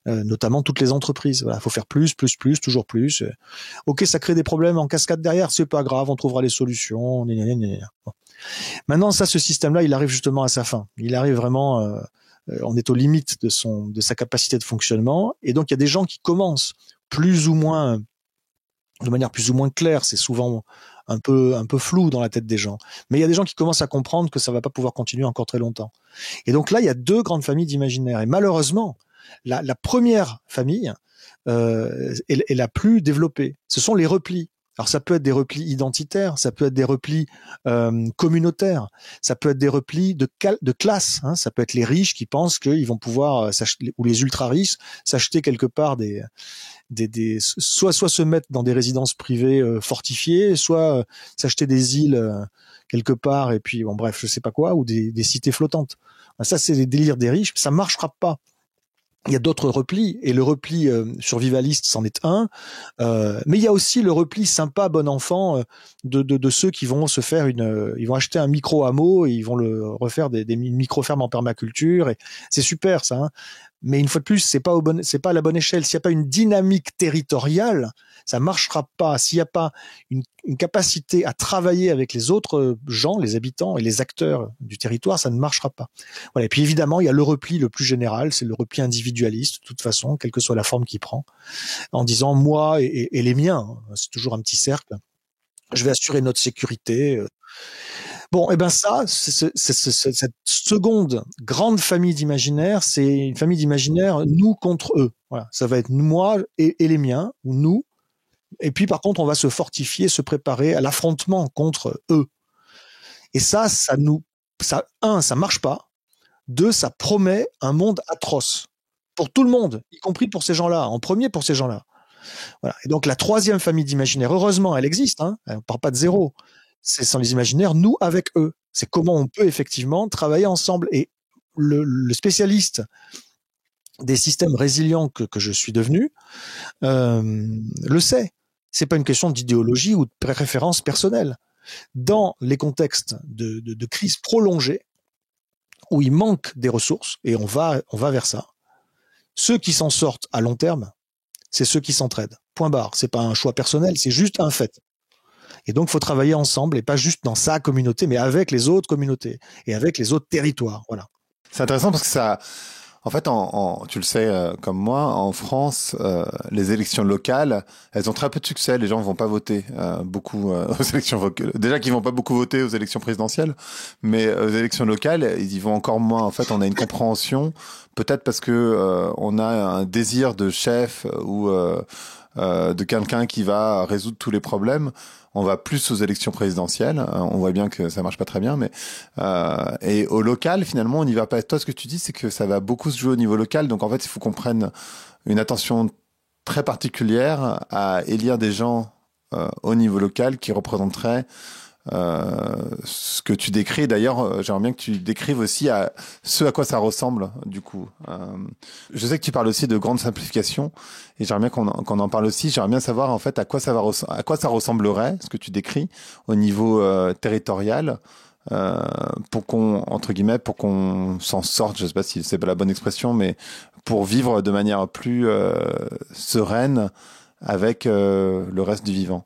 Notamment toutes les entreprises. Voilà, faut faire plus, toujours plus. Ok, ça crée des problèmes en cascade derrière, c'est pas grave, on trouvera les solutions. Bon. Maintenant, ce système-là, il arrive justement à sa fin. Il arrive vraiment, on est aux limites de sa capacité de fonctionnement. Et donc, il y a des gens qui commencent de manière plus ou moins claire. C'est souvent un peu flou dans la tête des gens. Mais il y a des gens qui commencent à comprendre que ça va pas pouvoir continuer encore très longtemps. Et donc là, il y a 2 grandes familles d'imaginaires. Et malheureusement, la première famille est la plus développée. Ce sont les replis. Alors ça peut être des replis identitaires, ça peut être des replis communautaires, ça peut être des replis de classe. Hein, ça peut être les riches qui pensent qu'ils vont pouvoir s'acheter, ou les ultra riches s'acheter quelque part soit se mettre dans des résidences privées fortifiées, soit s'acheter des îles quelque part et puis bon bref je sais pas quoi, ou des cités flottantes. Ça c'est des délires des riches, ça marchera pas. Il y a d'autres replis, et le repli survivaliste, c'en est un. Mais il y a aussi le repli sympa, bon enfant, de ceux qui vont se faire ils vont acheter un micro hameau et ils vont le refaire des micro-fermes en permaculture. Et c'est super ça. Hein. Mais une fois de plus, c'est pas à la bonne échelle. S'il n'y a pas une dynamique territoriale, ça marchera pas. S'il n'y a pas une capacité à travailler avec les autres gens, les habitants et les acteurs du territoire, ça ne marchera pas. Voilà. Et puis évidemment, il y a le repli le plus général, c'est le repli individualiste, de toute façon, quelle que soit la forme qu'il prend, en disant moi et les miens. C'est toujours un petit cercle. Je vais assurer notre sécurité. Bon, et ben ça, cette seconde grande famille d'imaginaire, c'est une famille d'imaginaire nous contre eux. Voilà, ça va être moi et les miens, ou nous. Et puis par contre, on va se fortifier, se préparer à l'affrontement contre eux. Et ça ça marche pas. Deux, ça promet un monde atroce pour tout le monde, y compris pour ces gens-là. En premier pour ces gens-là. Voilà. Et donc la troisième famille d'imaginaire, heureusement, elle existe. Hein, elle part pas de zéro. C'est sans les imaginaires, nous avec eux. C'est comment on peut effectivement travailler ensemble. Et le spécialiste des systèmes résilients que je suis devenu le sait. C'est pas une question d'idéologie ou de préférence personnelle. Dans les contextes de crise prolongée, où il manque des ressources, et on va vers ça, ceux qui s'en sortent à long terme, c'est ceux qui s'entraident. Point barre. C'est pas un choix personnel, c'est juste un fait. Et donc, il faut travailler ensemble, et pas juste dans sa communauté, mais avec les autres communautés et avec les autres territoires. Voilà. C'est intéressant parce que ça, en fait, tu le sais comme moi, en France, les élections locales, elles ont très peu de succès. Les gens ne vont pas voter beaucoup aux élections locales. Déjà qu'ils vont pas beaucoup voter aux élections présidentielles, mais aux élections locales, ils y vont encore moins. En fait, on a une compréhension, peut-être parce que on a un désir de chef ou de quelqu'un qui va résoudre tous les problèmes. On va plus aux élections présidentielles. On voit bien que ça marche pas très bien, mais et au local, finalement, on n'y va pas. Toi, ce que tu dis, c'est que ça va beaucoup se jouer au niveau local. Donc, en fait, il faut qu'on prenne une attention très particulière à élire des gens au niveau local qui représenteraient ce que tu décris. D'ailleurs, j'aimerais bien que tu décrives aussi ce à quoi ça ressemble, du coup. Je sais que tu parles aussi de grande simplification, et j'aimerais bien qu'on en parle aussi. J'aimerais bien savoir, en fait, à quoi ça ressemblerait, ce que tu décris, au niveau territorial, pour qu'on s'en sorte, je sais pas si c'est pas la bonne expression, mais pour vivre de manière plus sereine avec le reste du vivant.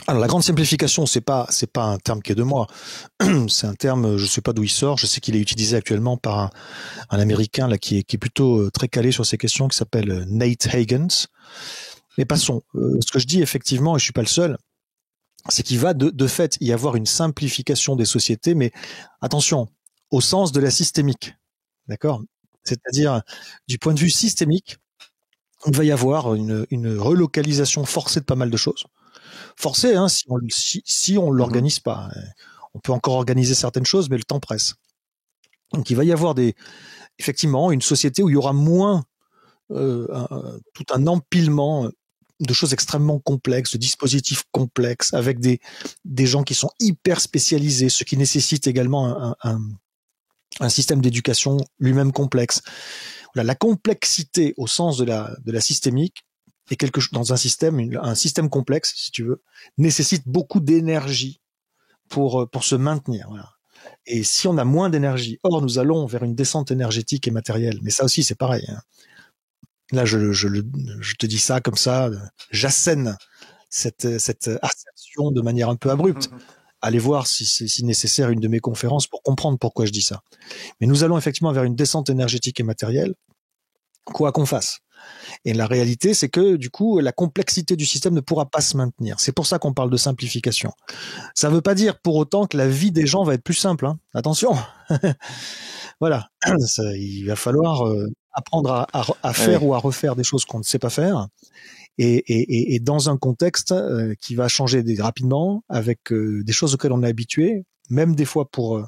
Alors la grande simplification, c'est pas un terme qui est de moi. C'est un terme, je sais pas d'où il sort. Je sais qu'il est utilisé actuellement par un Américain là qui est plutôt très calé sur ces questions, qui s'appelle Nate Hagens. Mais passons. Ce que je dis effectivement, et je suis pas le seul, c'est qu'il va de fait y avoir une simplification des sociétés, mais attention, au sens de la systémique, d'accord ? C'est-à-dire du point de vue systémique, il va y avoir une relocalisation forcée de pas mal de choses. Forcé, hein, si on l'organise pas. On peut encore organiser certaines choses, mais le temps presse. Donc il va y avoir effectivement une société où il y aura moins tout un empilement de choses extrêmement complexes, de dispositifs complexes, avec des gens qui sont hyper spécialisés, ce qui nécessite également un système d'éducation lui-même complexe. Voilà, la complexité au sens de la systémique, et dans un système complexe, si tu veux, nécessite beaucoup d'énergie pour se maintenir. Voilà. Et si on a moins d'énergie, or nous allons vers une descente énergétique et matérielle, mais ça aussi c'est pareil. Hein. Là, je te dis ça comme ça, j'assène cette assertion de manière un peu abrupte. Allez voir si nécessaire une de mes conférences pour comprendre pourquoi je dis ça. Mais nous allons effectivement vers une descente énergétique et matérielle, quoi qu'on fasse. Et la réalité, c'est que du coup, la complexité du système ne pourra pas se maintenir. C'est pour ça qu'on parle de simplification. Ça ne veut pas dire pour autant que la vie des gens va être plus simple. Hein. Attention. Voilà. Il va falloir apprendre à faire ou à refaire des choses qu'on ne sait pas faire. Et dans un contexte qui va changer rapidement, avec des choses auxquelles on est habitué, même des fois pour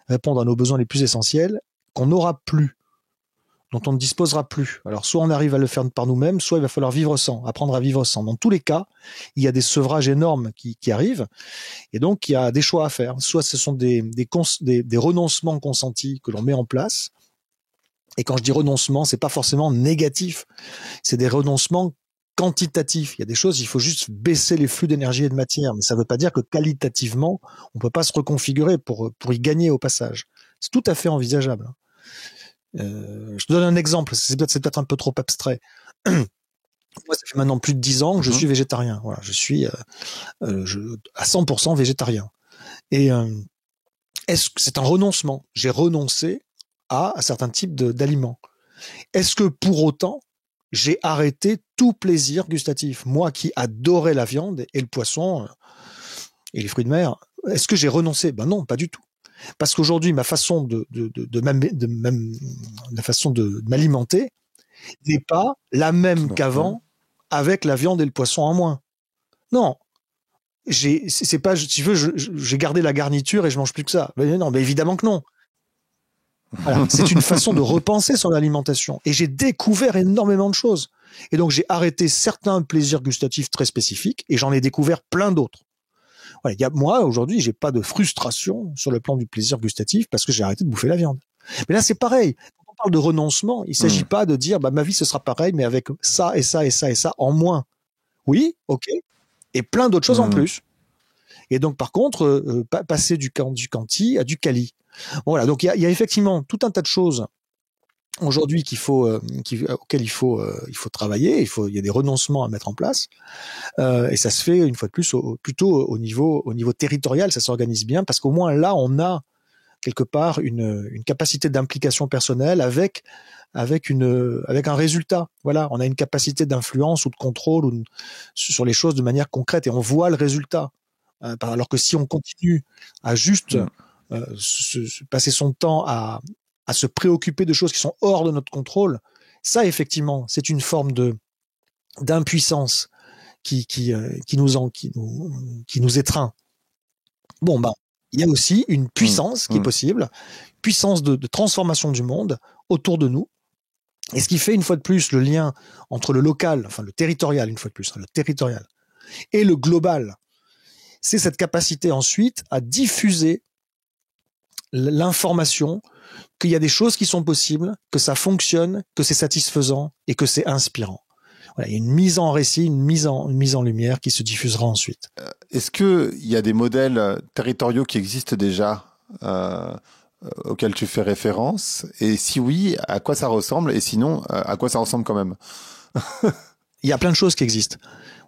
répondre à nos besoins les plus essentiels, qu'on n'aura plus, dont on ne disposera plus. Alors, soit on arrive à le faire par nous-mêmes, soit il va falloir vivre sans, apprendre à vivre sans. Dans tous les cas, il y a des sevrages énormes qui arrivent, et donc il y a des choix à faire. Soit ce sont des renoncements consentis que l'on met en place, et quand je dis renoncement, c'est pas forcément négatif, c'est des renoncements quantitatifs. Il y a des choses, il faut juste baisser les flux d'énergie et de matière, mais ça ne veut pas dire que qualitativement, on peut pas se reconfigurer pour y gagner au passage. C'est tout à fait envisageable. Je te donne un exemple, c'est peut-être un peu trop abstrait. Moi, ça fait maintenant plus de 10 ans que je suis végétarien. Voilà, je suis à 100% végétarien. Et est-ce que c'est un renoncement? J'ai renoncé à certains types d'aliments. Est-ce que pour autant, j'ai arrêté tout plaisir gustatif? Moi qui adorais la viande et le poisson et les fruits de mer, est-ce que j'ai renoncé? Ben non, pas du tout. Parce qu'aujourd'hui, ma façon la façon de m'alimenter n'est pas la même qu'avant avec la viande et le poisson en moins. Non. C'est pas, si tu veux, j'ai gardé la garniture et je mange plus que ça. Mais non, mais évidemment que non. Voilà, c'est une façon de repenser son alimentation. Et j'ai découvert énormément de choses. Et donc, j'ai arrêté certains plaisirs gustatifs très spécifiques et j'en ai découvert plein d'autres. Voilà, moi, aujourd'hui, j'ai pas de frustration sur le plan du plaisir gustatif parce que j'ai arrêté de bouffer la viande. Mais là, c'est pareil. Quand on parle de renoncement, il s'agit pas de dire, bah, ma vie, ce sera pareil, mais avec ça et ça et ça et ça en moins. Oui, ok. Et plein d'autres choses en plus. Et donc, par contre, passer du quanti à du quali. Voilà, donc il y a effectivement tout un tas de choses aujourd'hui auxquelles il faut travailler. Il y a des renoncements à mettre en place, et ça se fait une fois de plus plutôt au niveau territorial. Ça s'organise bien parce qu'au moins là, on a quelque part une capacité d'implication personnelle avec un résultat. Voilà, on a une capacité d'influence ou de contrôle sur les choses de manière concrète et on voit le résultat. Alors que si on continue à juste passer son temps à se préoccuper de choses qui sont hors de notre contrôle, ça effectivement, c'est une forme d'impuissance qui nous étreint. Bon, bah, il y a aussi une puissance qui est possible, puissance de transformation du monde autour de nous. Et ce qui fait une fois de plus le lien entre le local, enfin le territorial une fois de plus, le territorial, et le global, c'est cette capacité ensuite à diffuser l'information qu'il y a des choses qui sont possibles, que ça fonctionne, que c'est satisfaisant et que c'est inspirant. Voilà, il y a une mise en récit, une mise en lumière qui se diffusera ensuite. Est-ce qu'il y a des modèles territoriaux qui existent déjà auxquels tu fais référence? Et si oui, à quoi ça ressemble? Et sinon, à quoi ça ressemble quand même? Il y a plein de choses qui existent.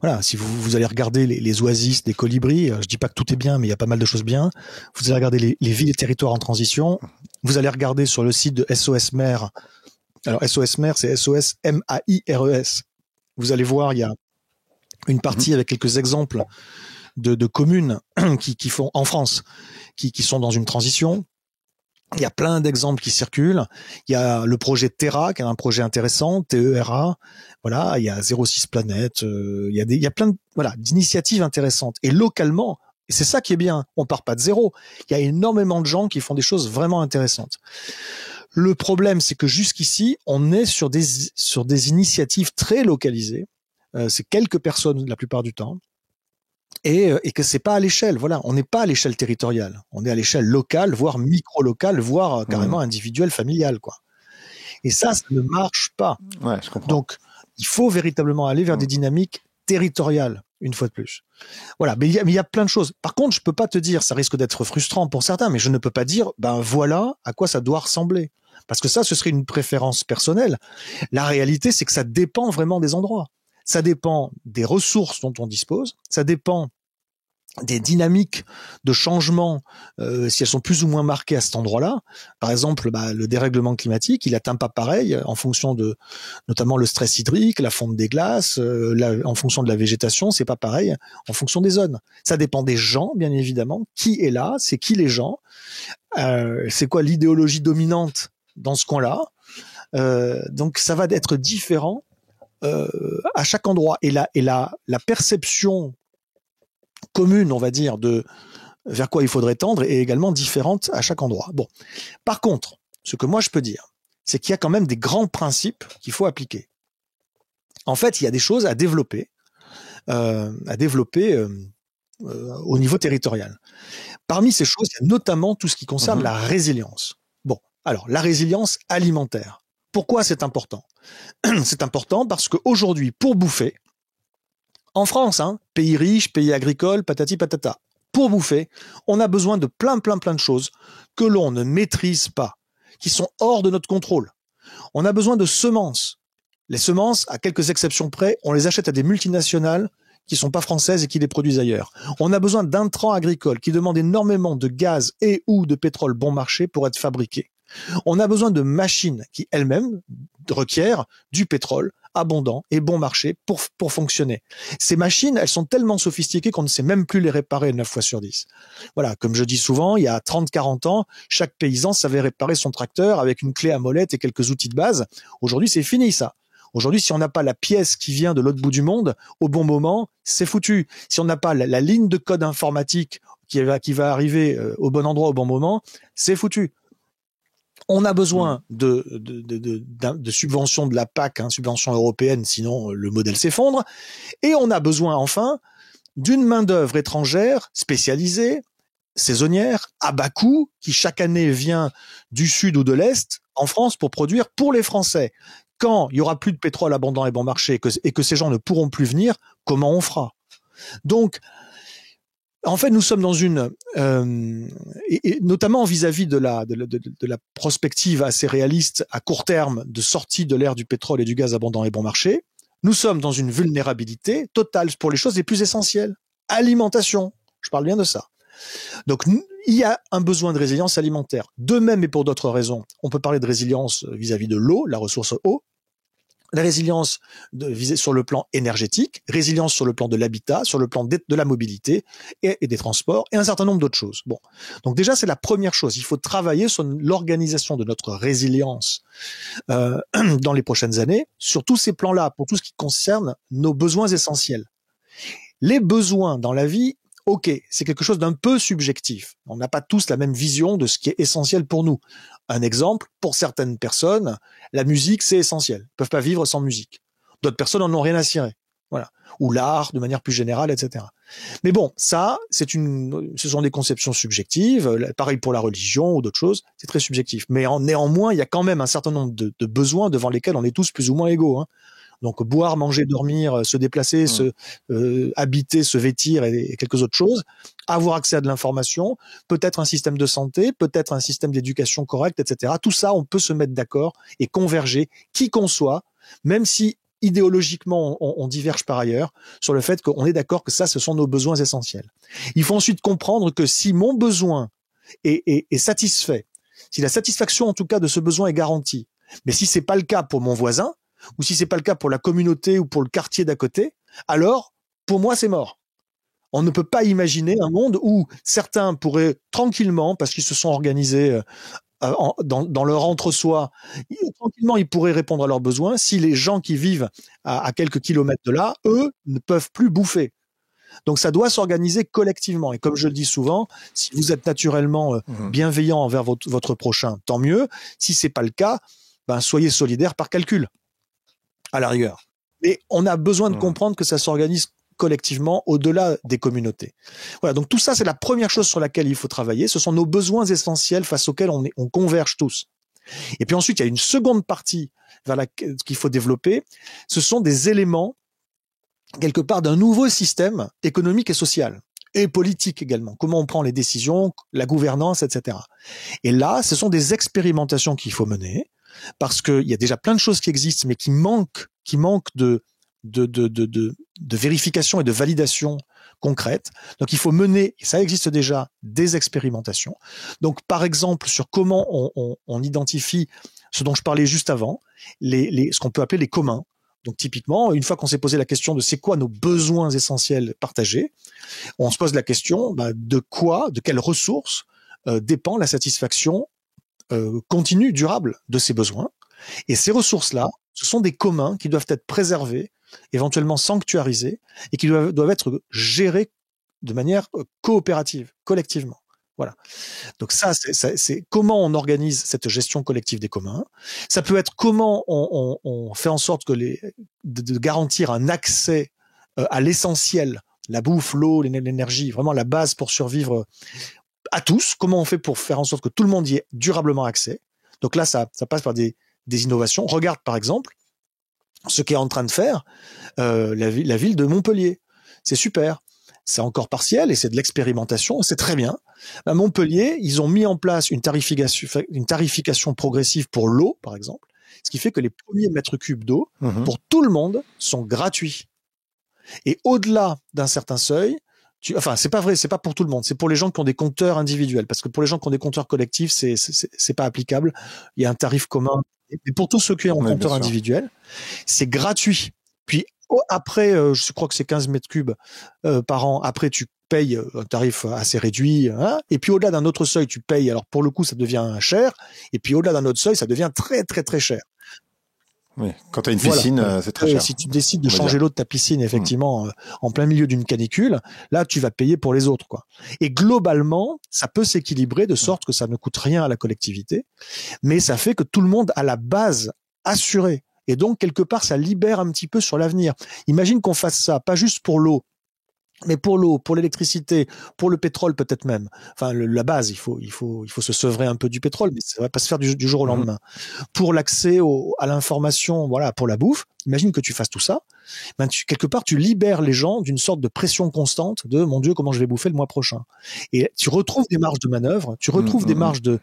Voilà, si vous allez regarder les oasis des colibris, je dis pas que tout est bien, mais il y a pas mal de choses bien. Vous allez regarder les villes et territoires en transition. Vous allez regarder sur le site de SOS Mer. Alors SOS Mer, c'est SOS MAIRES. Vous allez voir, il y a une partie avec quelques exemples de communes qui font en France, qui sont dans une transition. Il y a plein d'exemples qui circulent. Il y a le projet Terra, qui est un projet intéressant, TERA. Voilà, il y a 06 Planète. Il y a plein d'initiatives intéressantes. Et localement, et c'est ça qui est bien, on part pas de zéro. Il y a énormément de gens qui font des choses vraiment intéressantes. Le problème, c'est que jusqu'ici, on est sur des initiatives très localisées. C'est quelques personnes la plupart du temps. Et que c'est pas à l'échelle, voilà, on n'est pas à l'échelle territoriale, on est à l'échelle locale, voire micro-locale, voire carrément individuelle, familiale, quoi. Et ça ne marche pas. Ouais, je comprends. Donc, il faut véritablement aller vers des dynamiques territoriales, une fois de plus. Voilà, mais il y a plein de choses. Par contre, je peux pas te dire, ça risque d'être frustrant pour certains, mais je ne peux pas dire, ben voilà à quoi ça doit ressembler. Parce que ça, ce serait une préférence personnelle. La réalité, c'est que ça dépend vraiment des endroits. Ça dépend des ressources dont on dispose, ça dépend des dynamiques de changement, si elles sont plus ou moins marquées à cet endroit-là. Par exemple, le dérèglement climatique, il atteint pas pareil en fonction de, notamment le stress hydrique, la fonte des glaces, en fonction de la végétation, c'est pas pareil en fonction des zones. Ça dépend des gens, bien évidemment. Qui est là? C'est qui les gens? C'est quoi l'idéologie dominante dans ce coin-là? Donc ça va être différent à chaque endroit. Et la perception commune, on va dire, de vers quoi il faudrait tendre est également différente à chaque endroit. Bon. Par contre, ce que moi je peux dire, c'est qu'il y a quand même des grands principes qu'il faut appliquer. En fait, il y a des choses à développer au niveau territorial. Parmi ces choses, il y a notamment tout ce qui concerne la résilience. Bon, alors la résilience alimentaire. Pourquoi c'est important? C'est important parce qu'aujourd'hui, pour bouffer, en France, pays riche, pays agricole, patati patata, pour bouffer, on a besoin de plein de choses que l'on ne maîtrise pas, qui sont hors de notre contrôle. On a besoin de semences. Les semences, à quelques exceptions près, on les achète à des multinationales qui sont pas françaises et qui les produisent ailleurs. On a besoin d'intrants agricoles qui demandent énormément de gaz et ou de pétrole bon marché pour être fabriqués. On a besoin de machines qui elles-mêmes requièrent du pétrole abondant et bon marché pour fonctionner. Ces machines, elles sont tellement sophistiquées qu'on ne sait même plus les réparer 9 fois sur 10. Voilà, comme je dis souvent, il y a 30-40 ans, chaque paysan savait réparer son tracteur avec une clé à molette et quelques outils de base. Aujourd'hui, c'est fini ça. Aujourd'hui, si on n'a pas la pièce qui vient de l'autre bout du monde, au bon moment, c'est foutu. Si on n'a pas la ligne de code informatique qui va arriver au bon endroit au bon moment, c'est foutu. On a besoin de subventions de la PAC, subventions européennes, sinon le modèle s'effondre. Et on a besoin enfin d'une main-d'œuvre étrangère spécialisée, saisonnière, à bas coût, qui chaque année vient du sud ou de l'est en France pour produire pour les Français. Quand il y aura plus de pétrole abondant et bon marché et que ces gens ne pourront plus venir, comment on fera? Donc, en fait, nous sommes dans une, et notamment vis-à-vis de la prospective assez réaliste à court terme de sortie de l'ère du pétrole et du gaz abondant et bon marché, nous sommes dans une vulnérabilité totale pour les choses les plus essentielles. Alimentation, je parle bien de ça. Donc, il y a un besoin de résilience alimentaire. De même et pour d'autres raisons, on peut parler de résilience vis-à-vis de l'eau, la ressource eau, la résilience sur le plan énergétique, résilience sur le plan de l'habitat, sur le plan de la mobilité et des transports, et un certain nombre d'autres choses. Bon, donc déjà, c'est la première chose. Il faut travailler sur l'organisation de notre résilience dans les prochaines années, sur tous ces plans-là, pour tout ce qui concerne nos besoins essentiels. Les besoins dans la vie, ok, c'est quelque chose d'un peu subjectif. On n'a pas tous la même vision de ce qui est essentiel pour nous. Un exemple, pour certaines personnes, la musique, c'est essentiel. Ils peuvent pas vivre sans musique. D'autres personnes en ont rien à cirer. Voilà. Ou l'art, de manière plus générale, etc. Mais bon, ça, ce sont des conceptions subjectives. Pareil pour la religion ou d'autres choses. C'est très subjectif. Mais néanmoins, il y a quand même un certain nombre de besoins devant lesquels on est tous plus ou moins égaux, Donc boire, manger, dormir, se déplacer, habiter, se vêtir et quelques autres choses, avoir accès à de l'information, peut-être un système de santé, peut-être un système d'éducation correct, etc. Tout ça, on peut se mettre d'accord et converger, qui qu'on soit, même si idéologiquement on diverge par ailleurs, sur le fait qu'on est d'accord que ça, ce sont nos besoins essentiels. Il faut ensuite comprendre que si mon besoin est satisfait, si la satisfaction en tout cas de ce besoin est garantie, mais si c'est pas le cas pour mon voisin, ou si c'est pas le cas pour la communauté ou pour le quartier d'à côté, alors, pour moi, c'est mort. On ne peut pas imaginer un monde où certains pourraient tranquillement, parce qu'ils se sont organisés dans leur entre-soi, tranquillement, ils pourraient répondre à leurs besoins si les gens qui vivent à quelques kilomètres de là, eux, ne peuvent plus bouffer. Donc ça doit s'organiser collectivement. Et comme je le dis souvent, si vous êtes naturellement bienveillant envers votre prochain, tant mieux. Si c'est pas le cas, soyez solidaires par calcul. À la rigueur. Mais on a besoin de comprendre que ça s'organise collectivement au-delà des communautés. Voilà, donc tout ça, c'est la première chose sur laquelle il faut travailler. Ce sont nos besoins essentiels face auxquels on converge tous. Et puis ensuite, il y a une seconde partie qu'il faut développer. Ce sont des éléments, quelque part, d'un nouveau système économique et social. Et politique également. Comment on prend les décisions, la gouvernance, etc. Et là, ce sont des expérimentations qu'il faut mener. Parce qu'il y a déjà plein de choses qui existent, mais qui manquent de vérification et de validation concrète. Donc il faut mener, et ça existe déjà, des expérimentations. Donc par exemple, sur comment on identifie ce dont je parlais juste avant, ce qu'on peut appeler les communs. Donc typiquement, une fois qu'on s'est posé la question de c'est quoi nos besoins essentiels partagés, on se pose la question de quelles ressources dépend la satisfaction continue, durable de ces besoins. Et ces ressources-là, ce sont des communs qui doivent être préservés, éventuellement sanctuarisés, et qui doivent être gérés de manière coopérative, collectivement. Voilà. Donc ça, c'est comment on organise cette gestion collective des communs. Ça peut être comment on fait en sorte de garantir un accès à l'essentiel, la bouffe, l'eau, l'énergie, vraiment la base pour survivre à tous. Comment on fait pour faire en sorte que tout le monde y ait durablement accès. Donc là, ça passe par des innovations. Regarde par exemple ce qu'est en train de faire la ville de Montpellier. C'est super. C'est encore partiel et c'est de l'expérimentation. C'est très bien. À Montpellier, ils ont mis en place une tarification progressive pour l'eau, par exemple, Ce qui fait que les premiers mètres cubes d'eau, pour tout le monde, sont gratuits. Et au-delà d'un certain seuil, enfin, c'est pas vrai, c'est pas pour tout le monde, c'est pour les gens qui ont des compteurs individuels, parce que pour les gens qui ont des compteurs collectifs, c'est pas applicable. Il y a un tarif commun. Et pour tous ceux qui ont un compteur individuel, c'est gratuit. Puis après, je crois que c'est 15 mètres cubes par an. Après, tu payes un tarif assez réduit. Hein, et puis au-delà d'un autre seuil, tu payes. Alors pour le coup, ça devient cher. Et puis au-delà d'un autre seuil, ça devient très très très cher. Oui, quand tu as une piscine, c'est très cher. Si tu décides de changer l'eau de ta piscine, effectivement, en plein milieu d'une canicule, là, tu vas payer pour les autres, quoi. Et globalement, ça peut s'équilibrer de sorte que ça ne coûte rien à la collectivité, mais ça fait que tout le monde a la base assurée. Et donc, quelque part, ça libère un petit peu sur l'avenir. Imagine qu'on fasse ça, pas juste pour l'eau, mais pour l'eau, pour l'électricité, pour le pétrole peut-être même. Enfin, la base, il faut se sevrer un peu du pétrole, mais ça va pas se faire du jour au lendemain. Pour l'accès à l'information, voilà, pour la bouffe. Imagine que tu fasses tout ça. Ben, quelque part, tu libères les gens d'une sorte de pression constante de mon Dieu, comment je vais bouffer le mois prochain. Et tu retrouves des marges de manœuvre, tu retrouves des marges de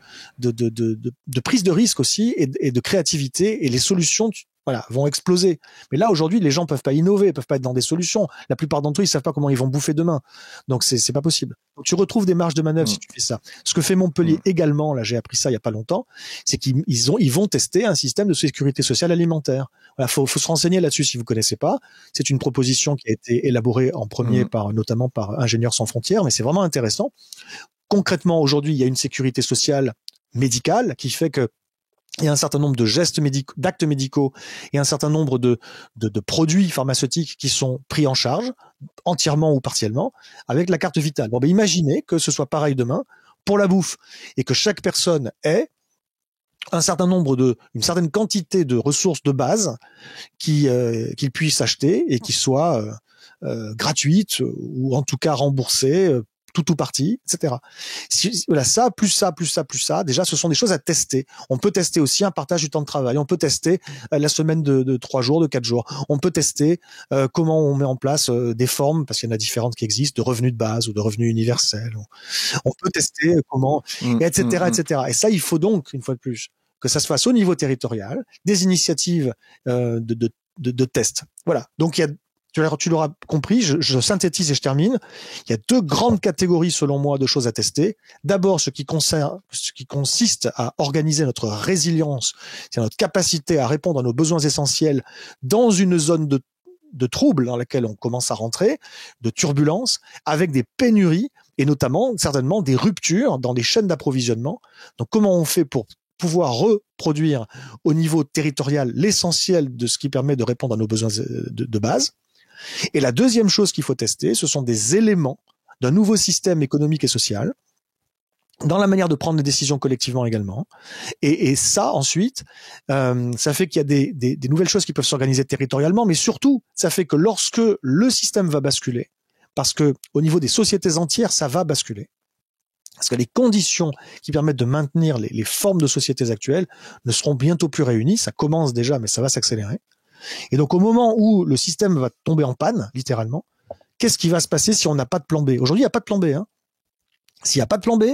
prise de risque aussi et de créativité, et les solutions, voilà, vont exploser. Mais là, aujourd'hui, les gens peuvent pas innover, peuvent pas être dans des solutions. La plupart d'entre eux, ils savent pas comment ils vont bouffer demain. Donc, c'est pas possible. Donc, tu retrouves des marges de manœuvre si tu fais ça. Ce que fait Montpellier également, là, j'ai appris ça il y a pas longtemps, c'est ils vont tester un système de sécurité sociale alimentaire. Voilà, faut se renseigner là-dessus si vous connaissez pas. C'est une proposition qui a été élaborée en premier notamment par Ingénieurs sans frontières, mais c'est vraiment intéressant. Concrètement, aujourd'hui, il y a une sécurité sociale médicale qui fait que il y a un certain nombre de gestes médicaux, d'actes médicaux et un certain nombre de produits pharmaceutiques qui sont pris en charge, entièrement ou partiellement, avec la carte vitale. Bon, ben, imaginez que ce soit pareil demain pour la bouffe et que chaque personne ait une certaine quantité de ressources de base qu'il puisse acheter et qui soient gratuites ou en tout cas remboursées, tout ou partie, etc. Voilà, ça, plus ça, plus ça, plus ça, déjà, ce sont des choses à tester. On peut tester aussi un partage du temps de travail. On peut tester la semaine de 3 jours, de 4 jours. On peut tester comment on met en place des formes, parce qu'il y en a différentes qui existent, de revenus de base ou de revenus universels. On peut tester comment, etc., etc. Et ça, il faut donc, une fois de plus, que ça se fasse au niveau territorial, des initiatives de tests. Voilà. Donc, il y a tu l'auras compris, je synthétise et je termine. Il y a 2 grandes catégories, selon moi, de choses à tester. D'abord, ce qui consiste à organiser notre résilience, c'est notre capacité à répondre à nos besoins essentiels dans une zone de trouble dans laquelle on commence à rentrer, de turbulence, avec des pénuries et notamment, certainement, des ruptures dans les chaînes d'approvisionnement. Donc, comment on fait pour pouvoir reproduire au niveau territorial l'essentiel de ce qui permet de répondre à nos besoins de base. Et la deuxième chose qu'il faut tester, ce sont des éléments d'un nouveau système économique et social, dans la manière de prendre des décisions collectivement également. Et ça, ensuite, ça fait qu'il y a des nouvelles choses qui peuvent s'organiser territorialement, mais surtout, ça fait que lorsque le système va basculer, parce que au niveau des sociétés entières, ça va basculer, parce que les conditions qui permettent de maintenir les formes de sociétés actuelles ne seront bientôt plus réunies. Ça commence déjà, mais ça va s'accélérer. Et donc, au moment où le système va tomber en panne, littéralement, qu'est-ce qui va se passer si on n'a pas de plan B? Aujourd'hui, il n'y a pas de plan B. Hein. S'il n'y a pas de plan B,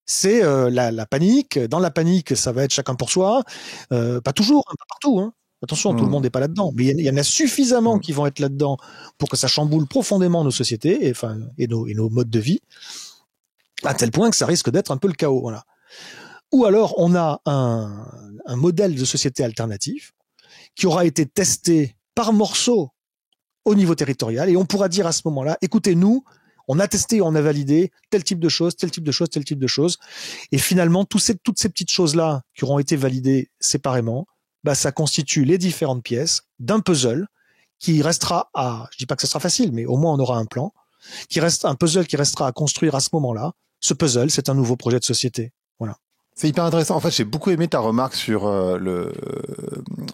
c'est la panique. Dans la panique, ça va être chacun pour soi. Pas toujours, hein, pas partout. Hein. Attention, tout le monde n'est pas là-dedans. Mais il y en a suffisamment qui vont être là-dedans pour que ça chamboule profondément nos sociétés et nos modes de vie, à tel point que ça risque d'être un peu le chaos. Voilà. Ou alors, on a un modèle de société alternatif qui aura été testé par morceaux au niveau territorial, et on pourra dire à ce moment-là, écoutez, nous, on a testé, on a validé tel type de choses, tel type de choses, tel type de choses, et finalement, toutes ces petites choses-là qui auront été validées séparément, bah, ça constitue les différentes pièces d'un puzzle qui restera je dis pas que ce sera facile, mais au moins on aura un plan, un puzzle qui restera à construire à ce moment-là. Ce puzzle, c'est un nouveau projet de société. Voilà. C'est hyper intéressant. En fait, j'ai beaucoup aimé ta remarque sur le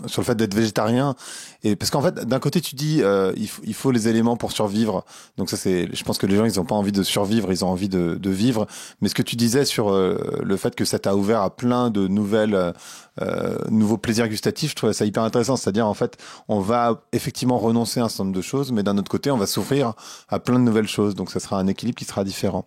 fait d'être végétarien, et parce qu'en fait, d'un côté, tu dis il faut les éléments pour survivre. Donc ça, je pense que les gens, ils ont pas envie de survivre, ils ont envie de vivre. Mais ce que tu disais sur le fait que ça t'a ouvert à plein de nouveaux plaisirs gustatifs, je trouvais ça hyper intéressant. C'est-à-dire, en fait, on va effectivement renoncer à un certain nombre de choses, mais d'un autre côté, on va s'ouvrir à plein de nouvelles choses. Donc ça sera un équilibre qui sera différent.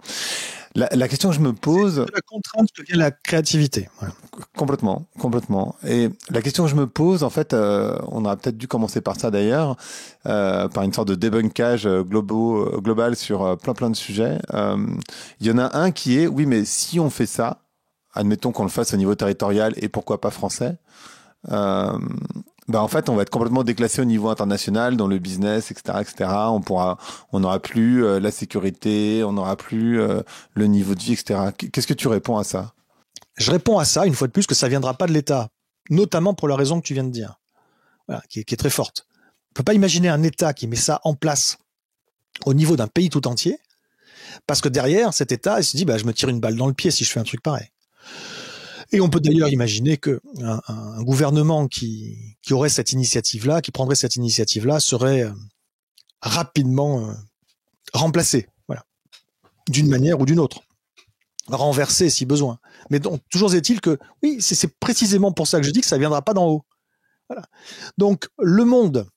La question que je me pose... De la contrainte devient la créativité. Voilà. Complètement. Et la question que je me pose, en fait, on aurait peut-être dû commencer par ça d'ailleurs, par une sorte de débunkage global sur plein de sujets. Il y en a un qui est, oui, mais si on fait ça, admettons qu'on le fasse au niveau territorial et pourquoi pas français, en fait, on va être complètement déclassé au niveau international dans le business, etc. On n'aura plus la sécurité, on n'aura plus le niveau de vie, etc. Qu'est-ce que tu réponds à ça? Je réponds à ça, une fois de plus, que ça viendra pas de l'État, notamment pour la raison que tu viens de dire, voilà, qui est très forte. On peut pas imaginer un État qui met ça en place au niveau d'un pays tout entier, parce que derrière, cet État, il se dit, je me tire une balle dans le pied si je fais un truc pareil. Et on peut d'ailleurs imaginer que un gouvernement qui aurait cette initiative-là, qui prendrait cette initiative-là, serait rapidement remplacé, voilà, d'une manière ou d'une autre, renversé si besoin. Mais donc, toujours est-il que, oui, c'est précisément pour ça que je dis que ça viendra pas d'en haut. Voilà. Donc, le monde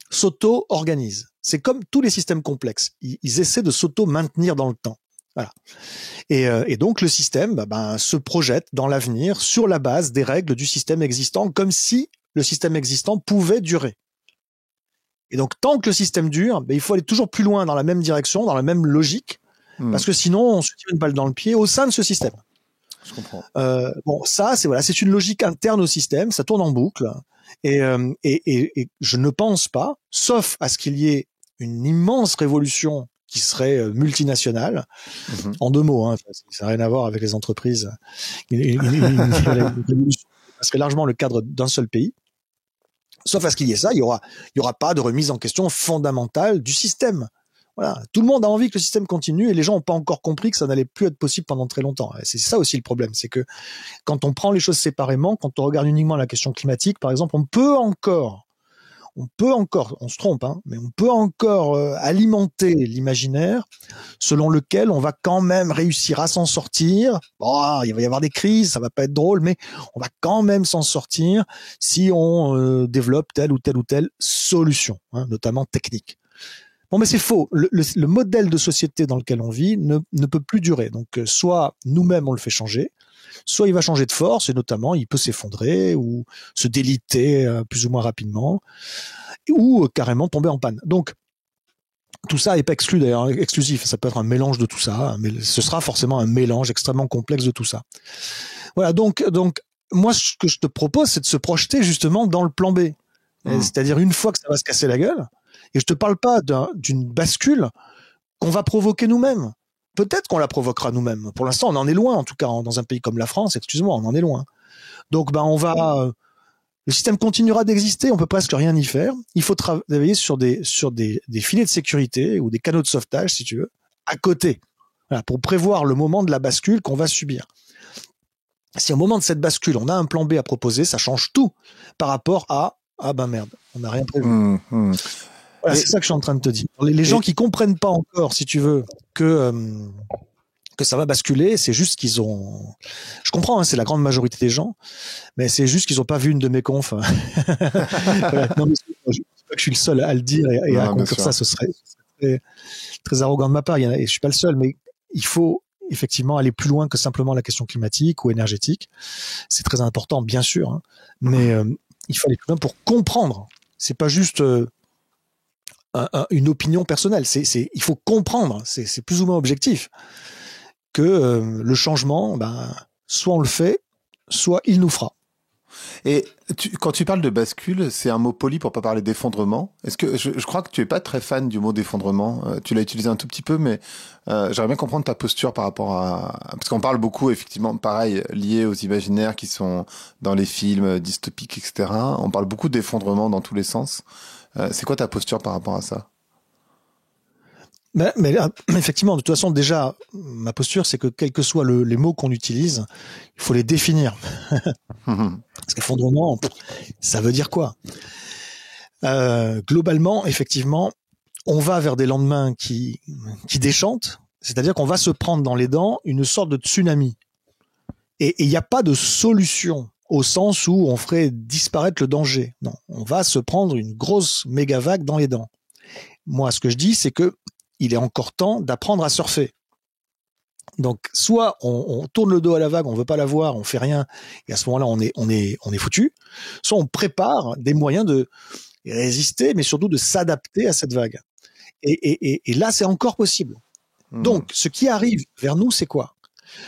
s'auto-organise. C'est comme tous les systèmes complexes. Ils essaient de s'auto-maintenir dans le temps. Voilà. Et donc le système se projette dans l'avenir sur la base des règles du système existant, comme si le système existant pouvait durer. Et donc tant que le système dure, il faut aller toujours plus loin dans la même direction, dans la même logique, parce que sinon on se tire une balle dans le pied au sein de ce système. Je comprends. Ça c'est une logique interne au système, ça tourne en boucle, et je ne pense pas, sauf à ce qu'il y ait une immense révolution qui serait multinationale, en 2 mots, hein, ça n'a rien à voir avec les entreprises. Une révolution serait largement le cadre d'un seul pays. Sauf à ce qu'il y ait ça, il y aura pas de remise en question fondamentale du système. Voilà. Tout le monde a envie que le système continue et les gens n'ont pas encore compris que ça n'allait plus être possible pendant très longtemps. Et c'est ça aussi le problème, c'est que quand on prend les choses séparément, quand on regarde uniquement la question climatique, par exemple, on peut encore, on se trompe, hein, mais on peut encore alimenter l'imaginaire selon lequel on va quand même réussir à s'en sortir. Il va y avoir des crises, ça va pas être drôle, mais on va quand même s'en sortir si on développe telle ou telle solution, hein, notamment technique. Bon, mais c'est faux. Le modèle de société dans lequel on vit ne peut plus durer. Donc, soit nous-mêmes on le fait changer, soit il va changer de force, et notamment il peut s'effondrer ou se déliter plus ou moins rapidement, ou carrément tomber en panne. Donc tout ça n'est pas exclu d'ailleurs, exclusif. Ça peut être un mélange de tout ça, mais ce sera forcément un mélange extrêmement complexe de tout ça. Voilà. Donc moi ce que je te propose, c'est de se projeter justement dans le plan B, c'est-à-dire une fois que ça va se casser la gueule. Et je te parle pas d'une bascule qu'on va provoquer nous-mêmes. Peut-être qu'on la provoquera nous-mêmes. Pour l'instant, on en est loin, en tout cas, dans un pays comme la France, excuse-moi, on en est loin. Donc, le système continuera d'exister, on peut presque rien y faire. Il faut travailler sur des filets de sécurité ou des canaux de sauvetage, si tu veux, à côté. Voilà, pour prévoir le moment de la bascule qu'on va subir. Si au moment de cette bascule, on a un plan B à proposer, ça change tout par rapport à merde, on n'a rien prévu. Voilà, c'est ça que je suis en train de te dire. Les gens qui comprennent pas encore, si tu veux, que ça va basculer, c'est juste qu'ils ont... Je comprends, hein, c'est la grande majorité des gens, mais c'est juste qu'ils ont pas vu une de mes confs. Voilà. Non, mais je sais pas que je suis le seul à le dire et à conclure ça, ce serait très, très arrogant de ma part, et je suis pas le seul, mais il faut effectivement aller plus loin que simplement la question climatique ou énergétique. C'est très important, bien sûr, hein, mais il faut aller plus loin pour comprendre. C'est pas juste... une opinion personnelle. Il faut comprendre, c'est plus ou moins objectif, que le changement, soit on le fait, soit il nous fera. Et quand tu parles de bascule, c'est un mot poli pour pas parler d'effondrement. Est-ce que je crois que tu es pas très fan du mot d'effondrement. Tu l'as utilisé un tout petit peu, mais j'aimerais bien comprendre ta posture par rapport à... Parce qu'on parle beaucoup, effectivement, pareil, lié aux imaginaires qui sont dans les films dystopiques, etc. On parle beaucoup d'effondrement dans tous les sens. C'est quoi ta posture par rapport à ça? Mais effectivement, de toute façon, déjà, ma posture, c'est que quels que soient les mots qu'on utilise, il faut les définir. Parce qu'effondrement, ça veut dire quoi? Globalement, effectivement, on va vers des lendemains qui déchantent, c'est-à-dire qu'on va se prendre dans les dents une sorte de tsunami. Et il n'y a pas de solution au sens où on ferait disparaître le danger. Non, on va se prendre une grosse méga vague dans les dents. Moi, ce que je dis, c'est que il est encore temps d'apprendre à surfer. Donc, soit on tourne le dos à la vague, on veut pas la voir, on fait rien, et à ce moment-là, on est foutu. Soit on prépare des moyens de résister, mais surtout de s'adapter à cette vague. Et là, c'est encore possible. Donc, ce qui arrive vers nous, c'est quoi?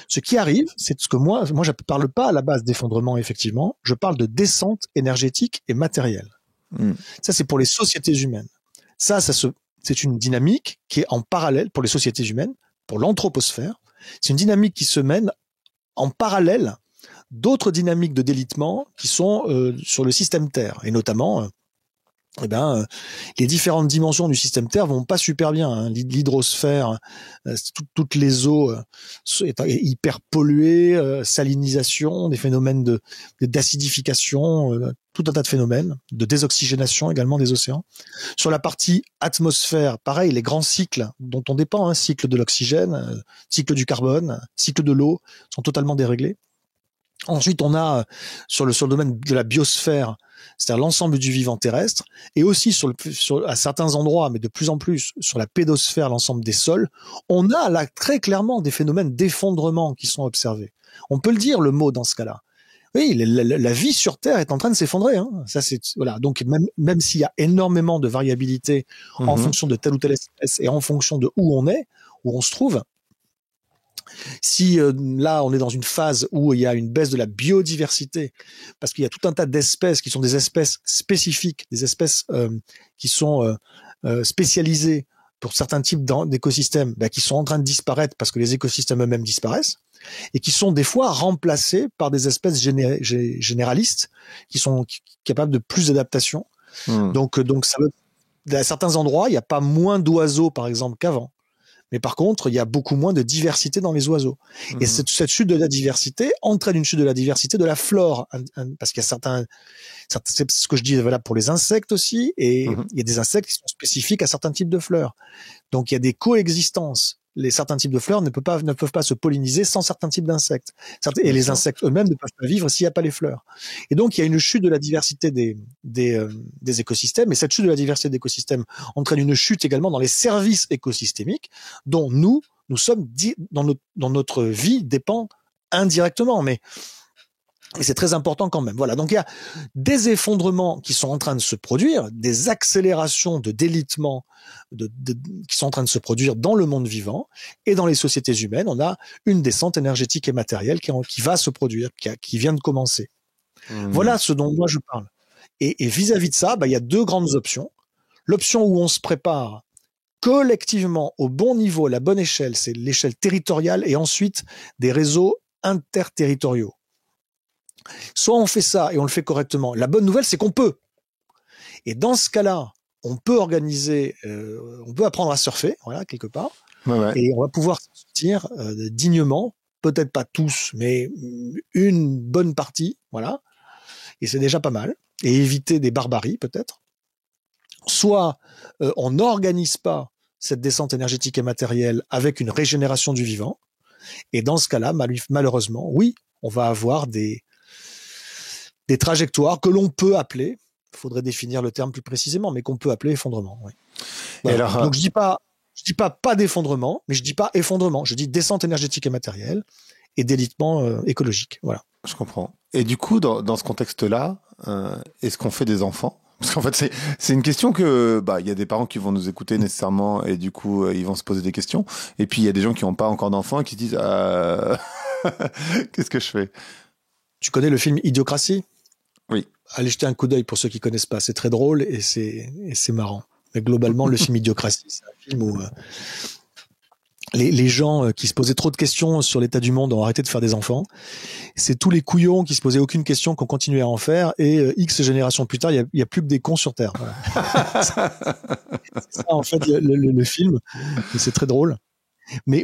Ce qui arrive, c'est ce que moi, je ne parle pas à la base d'effondrement, effectivement. Je parle de descente énergétique et matérielle. Ça, c'est pour les sociétés humaines. C'est une dynamique qui est en parallèle pour les sociétés humaines, pour l'anthroposphère. C'est une dynamique qui se mène en parallèle d'autres dynamiques de délitement qui sont sur le système Terre, et notamment les différentes dimensions du système Terre vont pas super bien. Hein. L'hydrosphère, toutes les eaux hyper polluées, salinisation, des phénomènes d'acidification, tout un tas de phénomènes, de désoxygénation également des océans. Sur la partie atmosphère, pareil, les grands cycles dont on dépend, cycle de l'oxygène, cycle du carbone, cycle de l'eau, sont totalement déréglés. Ensuite, on a sur le domaine de la biosphère, c'est-à-dire l'ensemble du vivant terrestre, et aussi à certains endroits, mais de plus en plus sur la pédosphère, l'ensemble des sols, on a là très clairement des phénomènes d'effondrement qui sont observés. On peut le dire, le mot dans ce cas-là. Oui, la vie sur Terre est en train de s'effondrer. Hein. Ça, voilà. Donc même s'il y a énormément de variabilité en fonction de telle ou telle espèce et en fonction de où on se trouve. Si là on est dans une phase où il y a une baisse de la biodiversité, parce qu'il y a tout un tas d'espèces qui sont des espèces spécifiques, des espèces qui sont spécialisées pour certains types d'écosystèmes, qui sont en train de disparaître parce que les écosystèmes eux-mêmes disparaissent, et qui sont des fois remplacés par des espèces généralistes qui sont capables de plus d'adaptation. Donc ça veut, à certains endroits, il n'y a pas moins d'oiseaux par exemple qu'avant. Mais par contre, il y a beaucoup moins de diversité dans les oiseaux. Et cette chute de la diversité entraîne une chute de la diversité de la flore. Parce qu'il y a c'est ce que je dis voilà, pour les insectes aussi, et il y a des insectes qui sont spécifiques à certains types de fleurs. Donc il y a des coexistences. Certains types de fleurs ne peuvent pas se polliniser sans certains types d'insectes. Et les insectes eux-mêmes ne peuvent pas vivre s'il n'y a pas les fleurs. Et donc il y a une chute de la diversité des écosystèmes, et cette chute de la diversité d'écosystèmes entraîne une chute également dans les services écosystémiques dont nous sommes dans notre vie dépend indirectement, mais c'est très important quand même. Voilà. Donc il y a des effondrements qui sont en train de se produire, des accélérations de délitement qui sont en train de se produire dans le monde vivant, et dans les sociétés humaines, on a une descente énergétique et matérielle qui va se produire, qui vient de commencer. Voilà ce dont moi je parle. Et vis-à-vis de ça, il y a deux grandes options. L'option où on se prépare collectivement au bon niveau, à la bonne échelle, c'est l'échelle territoriale, et ensuite des réseaux interterritoriaux. Soit on fait ça et on le fait correctement. La bonne nouvelle, c'est qu'on peut. Et dans ce cas-là, on peut organiser, on peut apprendre à surfer, voilà, quelque part. Ouais. Et on va pouvoir s'en sortir dignement. Peut-être pas tous, mais une bonne partie, voilà. Et c'est déjà pas mal. Et éviter des barbaries, peut-être. Soit on n'organise pas cette descente énergétique et matérielle avec une régénération du vivant. Et dans ce cas-là, malheureusement, oui, on va avoir des trajectoires que l'on peut appeler, il faudrait définir le terme plus précisément, mais qu'on peut appeler effondrement. Oui. Voilà. Alors, donc je dis pas d'effondrement, mais je dis pas effondrement. Je dis descente énergétique et matérielle et délitement écologique. Voilà. Je comprends. Et du coup, dans ce contexte-là, est-ce qu'on fait des enfants ? Parce qu'en fait, c'est une question que il y a des parents qui vont nous écouter nécessairement, et du coup, ils vont se poser des questions. Et puis il y a des gens qui n'ont pas encore d'enfants et qui se disent qu'est-ce que je fais ? Tu connais le film Idiocratie ? Oui. Allez jeter un coup d'œil pour ceux qui connaissent pas. C'est très drôle et c'est marrant. Mais globalement, le film Idiocratie, c'est un film où les gens qui se posaient trop de questions sur l'état du monde ont arrêté de faire des enfants. C'est tous les couillons qui se posaient aucune question qui ont continué à en faire, et X générations plus tard, il y a plus que des cons sur Terre. Voilà. C'est ça en fait le film. Et c'est très drôle. Mais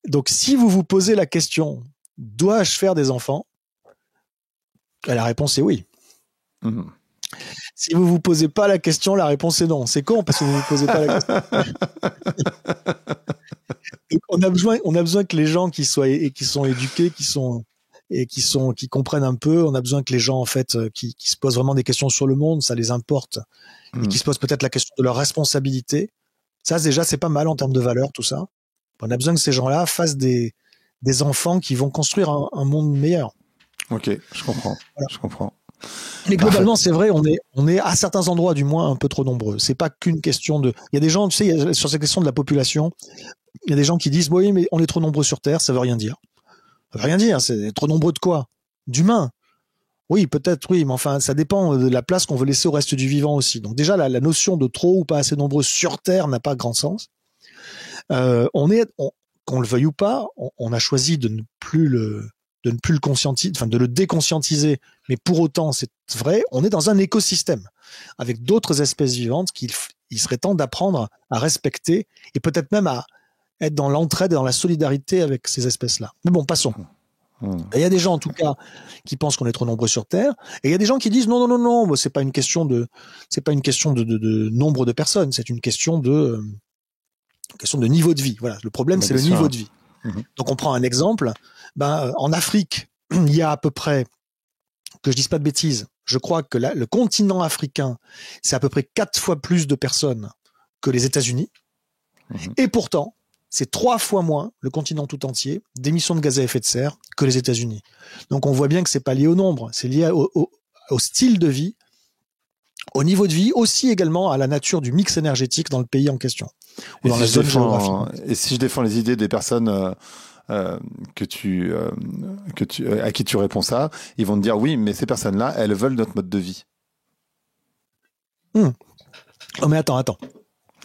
donc si vous vous posez la question, dois-je faire des enfants ? La réponse est oui. Si vous vous posez pas la question, la réponse est non. C'est con parce que vous vous posez pas la question. On a besoin que les gens qui sont éduqués, qui comprennent un peu. On a besoin que les gens en fait qui se posent vraiment des questions sur le monde, ça les importe, et qui se posent peut-être la question de leur responsabilité. Ça déjà c'est pas mal en termes de valeur tout ça. On a besoin que ces gens-là fassent des enfants qui vont construire un monde meilleur. Ok, je comprends. Voilà. Je comprends. Mais globalement, c'est vrai, on est à certains endroits du moins un peu trop nombreux. C'est pas qu'une question de. Il y a des gens, tu sais, sur cette question de la population, il y a des gens qui disent oui, mais on est trop nombreux sur Terre, ça veut rien dire. Ça veut rien dire. C'est trop nombreux de quoi? D'humains. Oui, peut-être, oui, mais enfin, ça dépend de la place qu'on veut laisser au reste du vivant aussi. Donc déjà, la notion de trop ou pas assez nombreux sur Terre n'a pas grand sens. Qu'on le veuille ou pas, on a choisi de ne plus le conscientiser, enfin de le déconscientiser. Mais pour autant, c'est vrai, on est dans un écosystème avec d'autres espèces vivantes qu'il serait temps d'apprendre à respecter et peut-être même à être dans l'entraide et dans la solidarité avec ces espèces-là. Mais bon, passons. Il y a des gens, en tout cas, qui pensent qu'on est trop nombreux sur Terre, et il y a des gens qui disent non, c'est pas une question de nombre de personnes, c'est une question de niveau de vie. Voilà, le problème, c'est le niveau de vie. Donc, on prend un exemple. En Afrique, il y a à peu près, que je dise pas de bêtises, je crois que le continent africain, c'est à peu près 4 fois plus de personnes que les États-Unis, et pourtant, c'est 3 fois moins, le continent tout entier, d'émissions de gaz à effet de serre que les États-Unis. Donc on voit bien que c'est pas lié au nombre, c'est lié au style de vie, au niveau de vie, aussi également à la nature du mix énergétique dans le pays en question, ou dans la zone géographique. Et si je défends les idées des personnes à qui tu réponds ça, ils vont te dire oui, mais ces personnes-là, elles veulent notre mode de vie. Oh mais attends.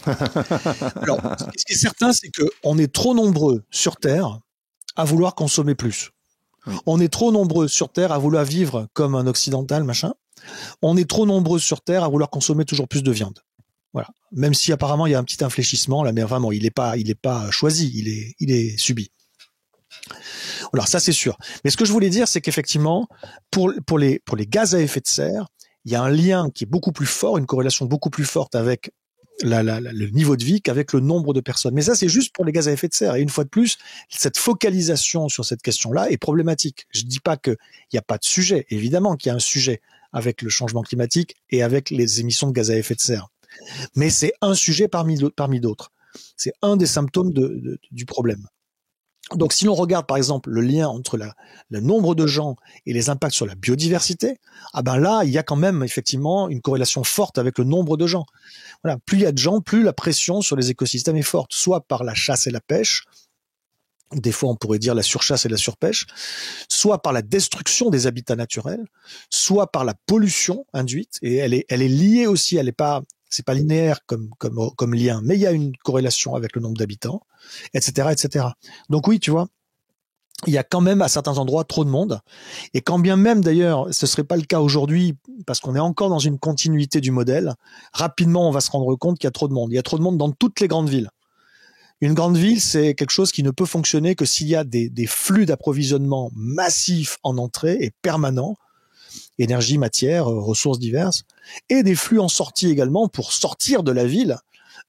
Alors, ce qui est certain, c'est qu'on est trop nombreux sur Terre à vouloir consommer plus. Oui. On est trop nombreux sur Terre à vouloir vivre comme un occidental, machin. On est trop nombreux sur Terre à vouloir consommer toujours plus de viande. Voilà. Même si apparemment il y a un petit infléchissement là, mais vraiment il est pas choisi, il est subi. Alors ça c'est sûr. Mais ce que je voulais dire, c'est qu'effectivement, pour les gaz à effet de serre, il y a un lien qui est beaucoup plus fort, une corrélation beaucoup plus forte avec le niveau de vie qu'avec le nombre de personnes. Mais ça, c'est juste pour les gaz à effet de serre. Et une fois de plus, cette focalisation sur cette question-là est problématique. Je dis pas qu'il n'y a pas de sujet. Évidemment qu'il y a un sujet avec le changement climatique et avec les émissions de gaz à effet de serre. Mais c'est un sujet parmi d'autres. C'est un des symptômes du problème. Donc, si l'on regarde, par exemple, le lien entre le nombre de gens et les impacts sur la biodiversité, là, il y a quand même, effectivement, une corrélation forte avec le nombre de gens. Voilà. Plus il y a de gens, plus la pression sur les écosystèmes est forte, soit par la chasse et la pêche, des fois on pourrait dire la surchasse et la surpêche, soit par la destruction des habitats naturels, soit par la pollution induite, et elle est liée aussi, c'est pas linéaire comme lien, mais il y a une corrélation avec le nombre d'habitants, etc. Donc oui, tu vois, il y a quand même à certains endroits trop de monde, et quand bien même d'ailleurs ce serait pas le cas aujourd'hui parce qu'on est encore dans une continuité du modèle, rapidement on va se rendre compte qu'il y a trop de monde. Il y a trop de monde dans toutes les grandes villes. Une grande ville, c'est quelque chose qui ne peut fonctionner que s'il y a des flux d'approvisionnement massifs en entrée et permanents, énergie, matière, ressources diverses, et des flux en sortie également pour sortir de la ville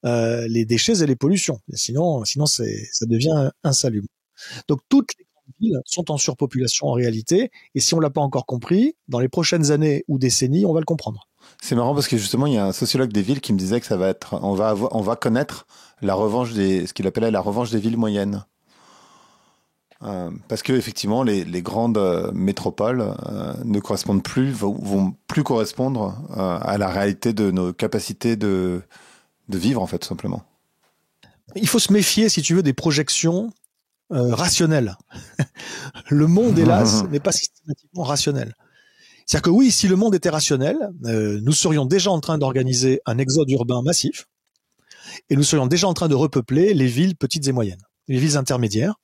les déchets et les pollutions. Et sinon ça devient insalubre. Donc toutes les grandes villes sont en surpopulation en réalité, et si on l'a pas encore compris, dans les prochaines années ou décennies, on va le comprendre. C'est marrant parce que justement, il y a un sociologue des villes qui me disait que on va connaître ce qu'il appelait la revanche des villes moyennes. Parce que effectivement, les grandes métropoles ne correspondent plus, vont plus correspondre à la réalité de nos capacités de vivre, en fait, tout simplement. Il faut se méfier, si tu veux, des projections rationnelles. Le monde, hélas, n'est pas systématiquement rationnel. C'est-à-dire que oui, si le monde était rationnel, nous serions déjà en train d'organiser un exode urbain massif, et nous serions déjà en train de repeupler les villes petites et moyennes, les villes intermédiaires,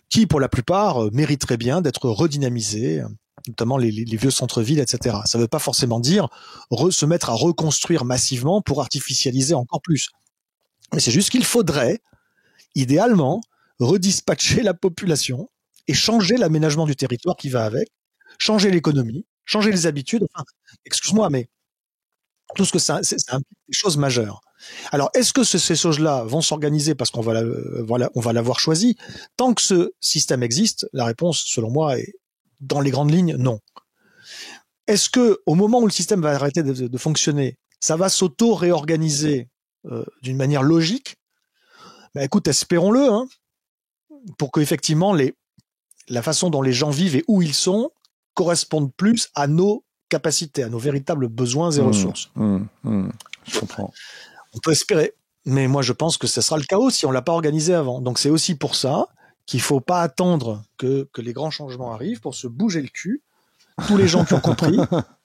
qui, pour la plupart, mériteraient bien d'être redynamisées, notamment les vieux centres-villes, etc. Ça ne veut pas forcément dire se mettre à reconstruire massivement pour artificialiser encore plus. Mais c'est juste qu'il faudrait, idéalement, redispatcher la population et changer l'aménagement du territoire qui va avec, changer l'économie, changer les habitudes. Enfin, excuse-moi, mais tout ce que c'est des choses majeures. Alors, est-ce que ces choses-là vont s'organiser parce qu'on va l'avoir choisi? Tant que ce système existe, la réponse, selon moi, est dans les grandes lignes, non. Est-ce que, au moment où le système va arrêter de fonctionner, ça va s'auto-réorganiser d'une manière logique? Écoute, espérons-le, hein. pour que effectivement la façon dont les gens vivent et où ils sont correspondent plus à nos capacités, à nos véritables besoins et ressources. Je comprends. On peut espérer, mais moi je pense que ce sera le chaos si on l'a pas organisé avant. Donc c'est aussi pour ça qu'il faut pas attendre que les grands changements arrivent pour se bouger le cul. Tous les gens qui ont compris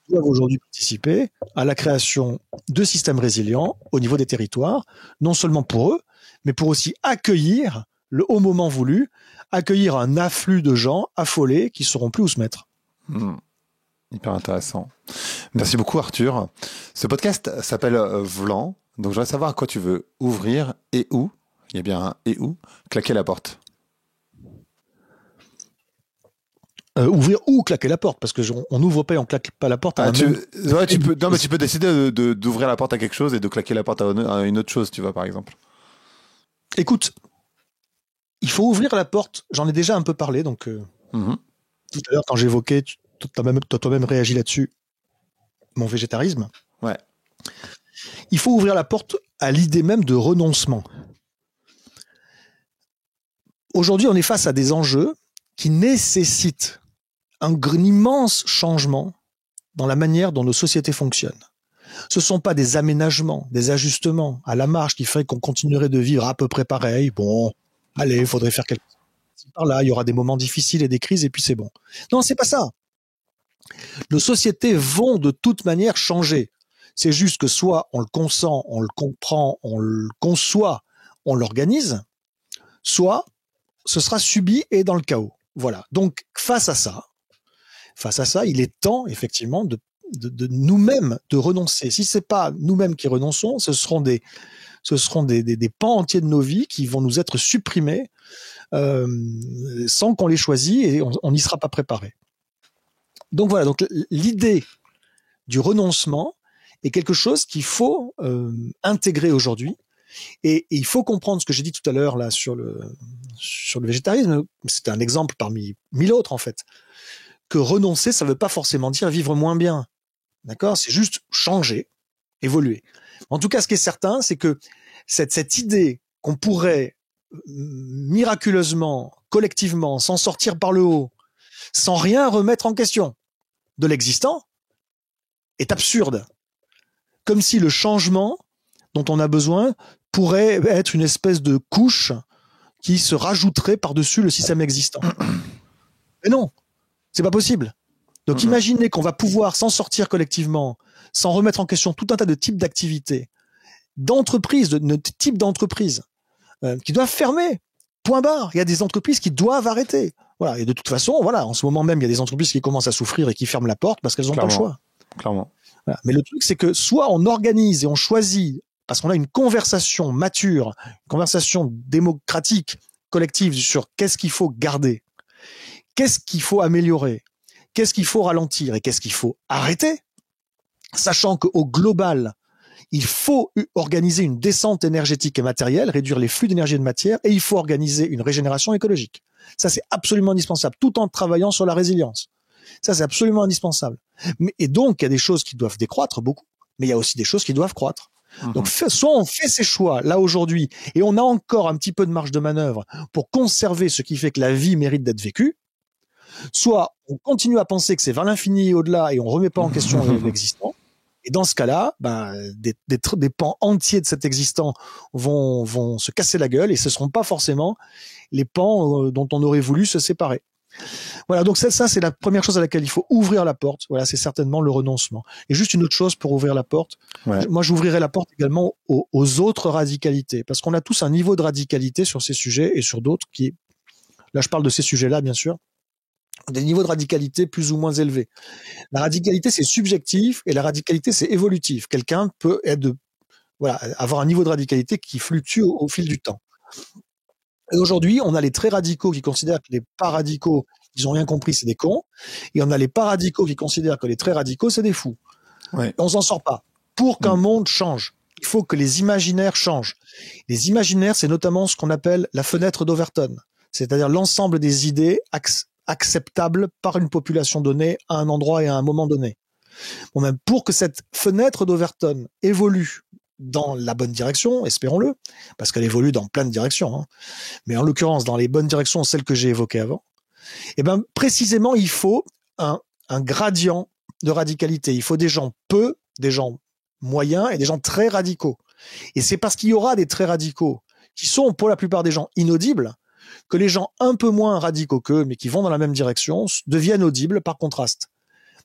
doivent aujourd'hui participer à la création de systèmes résilients au niveau des territoires, non seulement pour eux, mais pour aussi accueillir au moment voulu, accueillir un afflux de gens affolés qui sauront plus où se mettre. Hyper intéressant. Merci beaucoup Arthur. Ce podcast s'appelle Vlan, donc je voudrais savoir à quoi tu veux ouvrir et où, il y a bien un et où, claquer la porte. Ouvrir ou claquer la porte, parce que on n'ouvre pas et on claque pas la porte. Tu peux décider d'ouvrir la porte à quelque chose et de claquer la porte à une autre chose, tu vois, par exemple. Écoute, il faut ouvrir la porte. J'en ai déjà un peu parlé, donc tout à l'heure quand j'évoquais, t'as toi-même réagi là-dessus, mon végétarisme. Ouais. Il faut ouvrir la porte à l'idée même de renoncement. Aujourd'hui, on est face à des enjeux qui nécessitent un immense changement dans la manière dont nos sociétés fonctionnent. Ce ne sont pas des aménagements, des ajustements à la marge qui feraient qu'on continuerait de vivre à peu près pareil. Bon, allez, il faudrait faire quelque chose par là, il y aura des moments difficiles et des crises et puis c'est bon. Non, c'est pas ça. Nos sociétés vont de toute manière changer. C'est juste que soit on le consent, on le comprend, on le conçoit, on l'organise, soit ce sera subi et dans le chaos. Voilà. Donc, face à ça, il est temps, effectivement, de nous-mêmes de renoncer. Si c'est pas nous-mêmes qui renonçons, ce seront des pans entiers de nos vies qui vont nous être supprimés sans qu'on les choisisse et on n'y sera pas préparé. Donc voilà. Donc l'idée du renoncement est quelque chose qu'il faut intégrer aujourd'hui. Et il faut comprendre ce que j'ai dit tout à l'heure là sur le végétarisme. C'est un exemple parmi 1000 autres en fait. Que renoncer, ça veut pas forcément dire vivre moins bien. D'accord ? C'est juste changer, évoluer. En tout cas, ce qui est certain, c'est que cette idée qu'on pourrait miraculeusement, collectivement, s'en sortir par le haut, sans rien remettre en question de l'existant, est absurde. Comme si le changement dont on a besoin pourrait être une espèce de couche qui se rajouterait par-dessus le système existant. Mais non, c'est pas possible. Donc imaginez qu'on va pouvoir s'en sortir collectivement, sans remettre en question tout un tas de types d'activités, d'entreprises, de types d'entreprises qui doivent fermer. Point barre. Il y a des entreprises qui doivent arrêter. Voilà. Et de toute façon, voilà, en ce moment même, il y a des entreprises qui commencent à souffrir et qui ferment la porte parce qu'elles n'ont pas le choix. Clairement. Voilà. Mais le truc, c'est que soit on organise et on choisit, parce qu'on a une conversation mature, une conversation démocratique, collective sur qu'est-ce qu'il faut garder, qu'est-ce qu'il faut améliorer, qu'est-ce qu'il faut ralentir et qu'est-ce qu'il faut arrêter, sachant qu'au global, il faut organiser une descente énergétique et matérielle, réduire les flux d'énergie et de matière, et il faut organiser une régénération écologique. Ça, c'est absolument indispensable, tout en travaillant sur la résilience. Ça, c'est absolument indispensable. Et donc, il y a des choses qui doivent décroître beaucoup, mais il y a aussi des choses qui doivent croître. Donc, soit on fait ces choix, là, aujourd'hui, et on a encore un petit peu de marge de manœuvre pour conserver ce qui fait que la vie mérite d'être vécue, soit on continue à penser que c'est vers l'infini et au-delà et on remet pas en question l'existant. Et dans ce cas-là, des pans entiers de cet existant vont se casser la gueule et ce seront pas forcément les pans dont on aurait voulu se séparer. Voilà, donc ça c'est la première chose à laquelle il faut ouvrir la porte. Voilà, c'est certainement le renoncement. Et juste une autre chose pour ouvrir la porte. Ouais. Moi, j'ouvrirai la porte également aux autres radicalités, parce qu'on a tous un niveau de radicalité sur ces sujets et sur d'autres qui, là, je parle de ces sujets-là, bien sûr, des niveaux de radicalité plus ou moins élevés. La radicalité, c'est subjectif et la radicalité, c'est évolutif. Quelqu'un peut avoir un niveau de radicalité qui fluctue au fil du temps. Et aujourd'hui, on a les très radicaux qui considèrent que les pas radicaux, ils ont rien compris, c'est des cons. Et on a les pas radicaux qui considèrent que les très radicaux, c'est des fous. Ouais. Et on s'en sort pas. Pour qu'un monde change, il faut que les imaginaires changent. Les imaginaires, c'est notamment ce qu'on appelle la fenêtre d'Overton. C'est-à-dire l'ensemble des idées acceptables par une population donnée à un endroit et à un moment donné. Bon, même pour que cette fenêtre d'Overton évolue dans la bonne direction, espérons-le, parce qu'elle évolue dans plein de directions, hein. Mais en l'occurrence, dans les bonnes directions, celles que j'ai évoquées avant, eh ben, précisément, il faut un gradient de radicalité. Il faut des gens des gens moyens et des gens très radicaux. Et c'est parce qu'il y aura des très radicaux qui sont, pour la plupart des gens, inaudibles, que les gens un peu moins radicaux qu'eux, mais qui vont dans la même direction, deviennent audibles par contraste.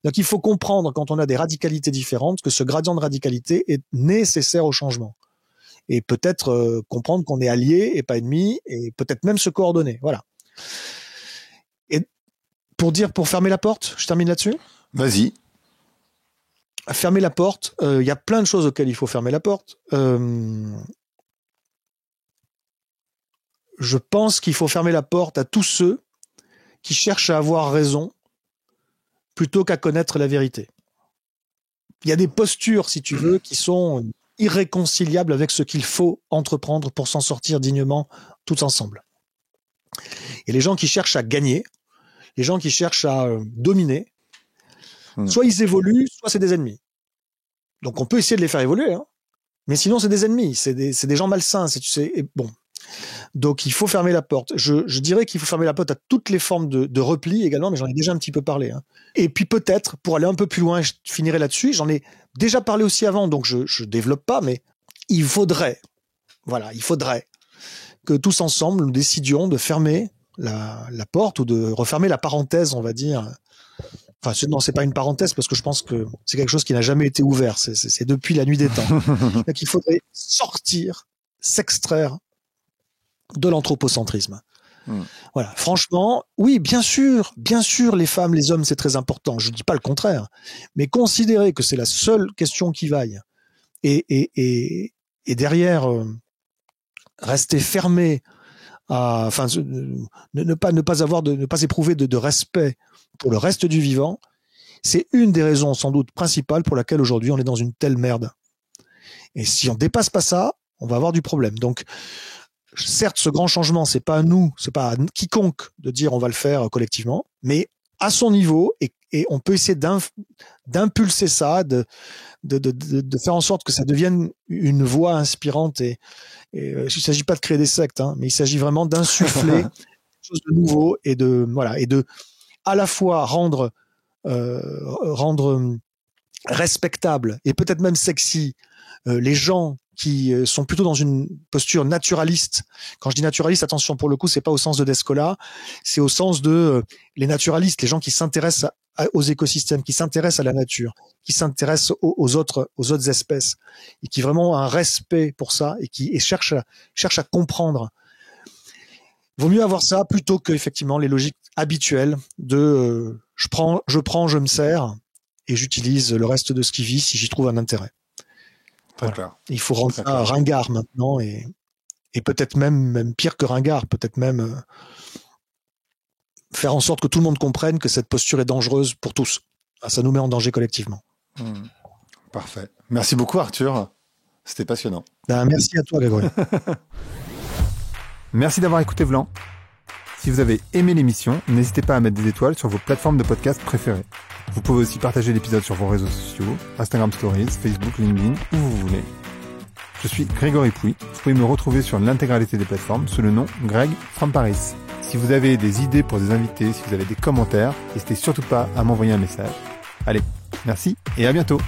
Donc il faut comprendre, quand on a des radicalités différentes, que ce gradient de radicalité est nécessaire au changement. Et peut-être comprendre qu'on est alliés et pas ennemis, et peut-être même se coordonner. Voilà. Et pour fermer la porte, je termine là-dessus. Vas-y. Fermer la porte, il y a plein de choses auxquelles il faut fermer la porte. Je pense qu'il faut fermer la porte à tous ceux qui cherchent à avoir raison plutôt qu'à connaître la vérité. Il y a des postures, si tu veux, qui sont irréconciliables avec ce qu'il faut entreprendre pour s'en sortir dignement tous ensemble. Et les gens qui cherchent à gagner, les gens qui cherchent à dominer, soit ils évoluent, soit c'est des ennemis. Donc on peut essayer de les faire évoluer, hein. Mais sinon c'est des ennemis, c'est des gens malsains, tu sais. Et bon. Donc il faut fermer la porte. Je dirais qu'il faut fermer la porte à toutes les formes de repli également, mais j'en ai déjà un petit peu parlé, hein. Et puis peut-être, pour aller un peu plus loin, je finirai là-dessus, j'en ai déjà parlé aussi avant, donc je développe pas, mais il faudrait que tous ensemble nous décidions de fermer la porte ou de refermer la parenthèse, on va dire. Enfin, non, c'est pas une parenthèse parce que je pense que c'est quelque chose qui n'a jamais été ouvert. C'est depuis la nuit des temps. Donc il faudrait s'extraire de l'anthropocentrisme. Voilà. Franchement, oui, bien sûr, les femmes, les hommes, c'est très important. Je dis pas le contraire, mais considérer que c'est la seule question qui vaille et derrière rester fermé à, enfin, ne pas éprouver de respect pour le reste du vivant, c'est une des raisons sans doute principales pour laquelle aujourd'hui on est dans une telle merde. Et si on dépasse pas ça, on va avoir du problème. Donc, certes, ce grand changement, c'est pas à nous, c'est pas à quiconque de dire on va le faire collectivement, mais à son niveau, et on peut essayer d'impulser ça, de faire en sorte que ça devienne une voie inspirante. Et il s'agit pas de créer des sectes, hein, mais il s'agit vraiment d'insuffler quelque chose de nouveau et de à la fois rendre respectable et peut-être même sexy les gens qui sont plutôt dans une posture naturaliste. Quand je dis naturaliste, attention, pour le coup, c'est pas au sens de Descola, c'est au sens de les naturalistes, les gens qui s'intéressent aux écosystèmes, qui s'intéressent à la nature, qui s'intéressent aux autres espèces, et qui vraiment ont un respect pour ça et qui cherchent à comprendre. Vaut mieux avoir ça plutôt que effectivement les logiques habituelles de je prends, je me sers et j'utilise le reste de ce qui vit si j'y trouve un intérêt. Voilà. Il faut rendre ça ringard maintenant et peut-être même pire que ringard, peut-être même faire en sorte que tout le monde comprenne que cette posture est dangereuse pour tous. Ça nous met en danger collectivement. Parfait. Merci beaucoup Arthur. C'était passionnant. Merci à toi Grégory. Merci d'avoir écouté Vlan. Si vous avez aimé l'émission, n'hésitez pas à mettre des étoiles sur vos plateformes de podcast préférées. Vous pouvez aussi partager l'épisode sur vos réseaux sociaux, Instagram Stories, Facebook, LinkedIn, où vous voulez. Je suis Grégory Pouy. Vous pouvez me retrouver sur l'intégralité des plateformes sous le nom Greg from Paris. Si vous avez des idées pour des invités, si vous avez des commentaires, n'hésitez surtout pas à m'envoyer un message. Allez, merci et à bientôt.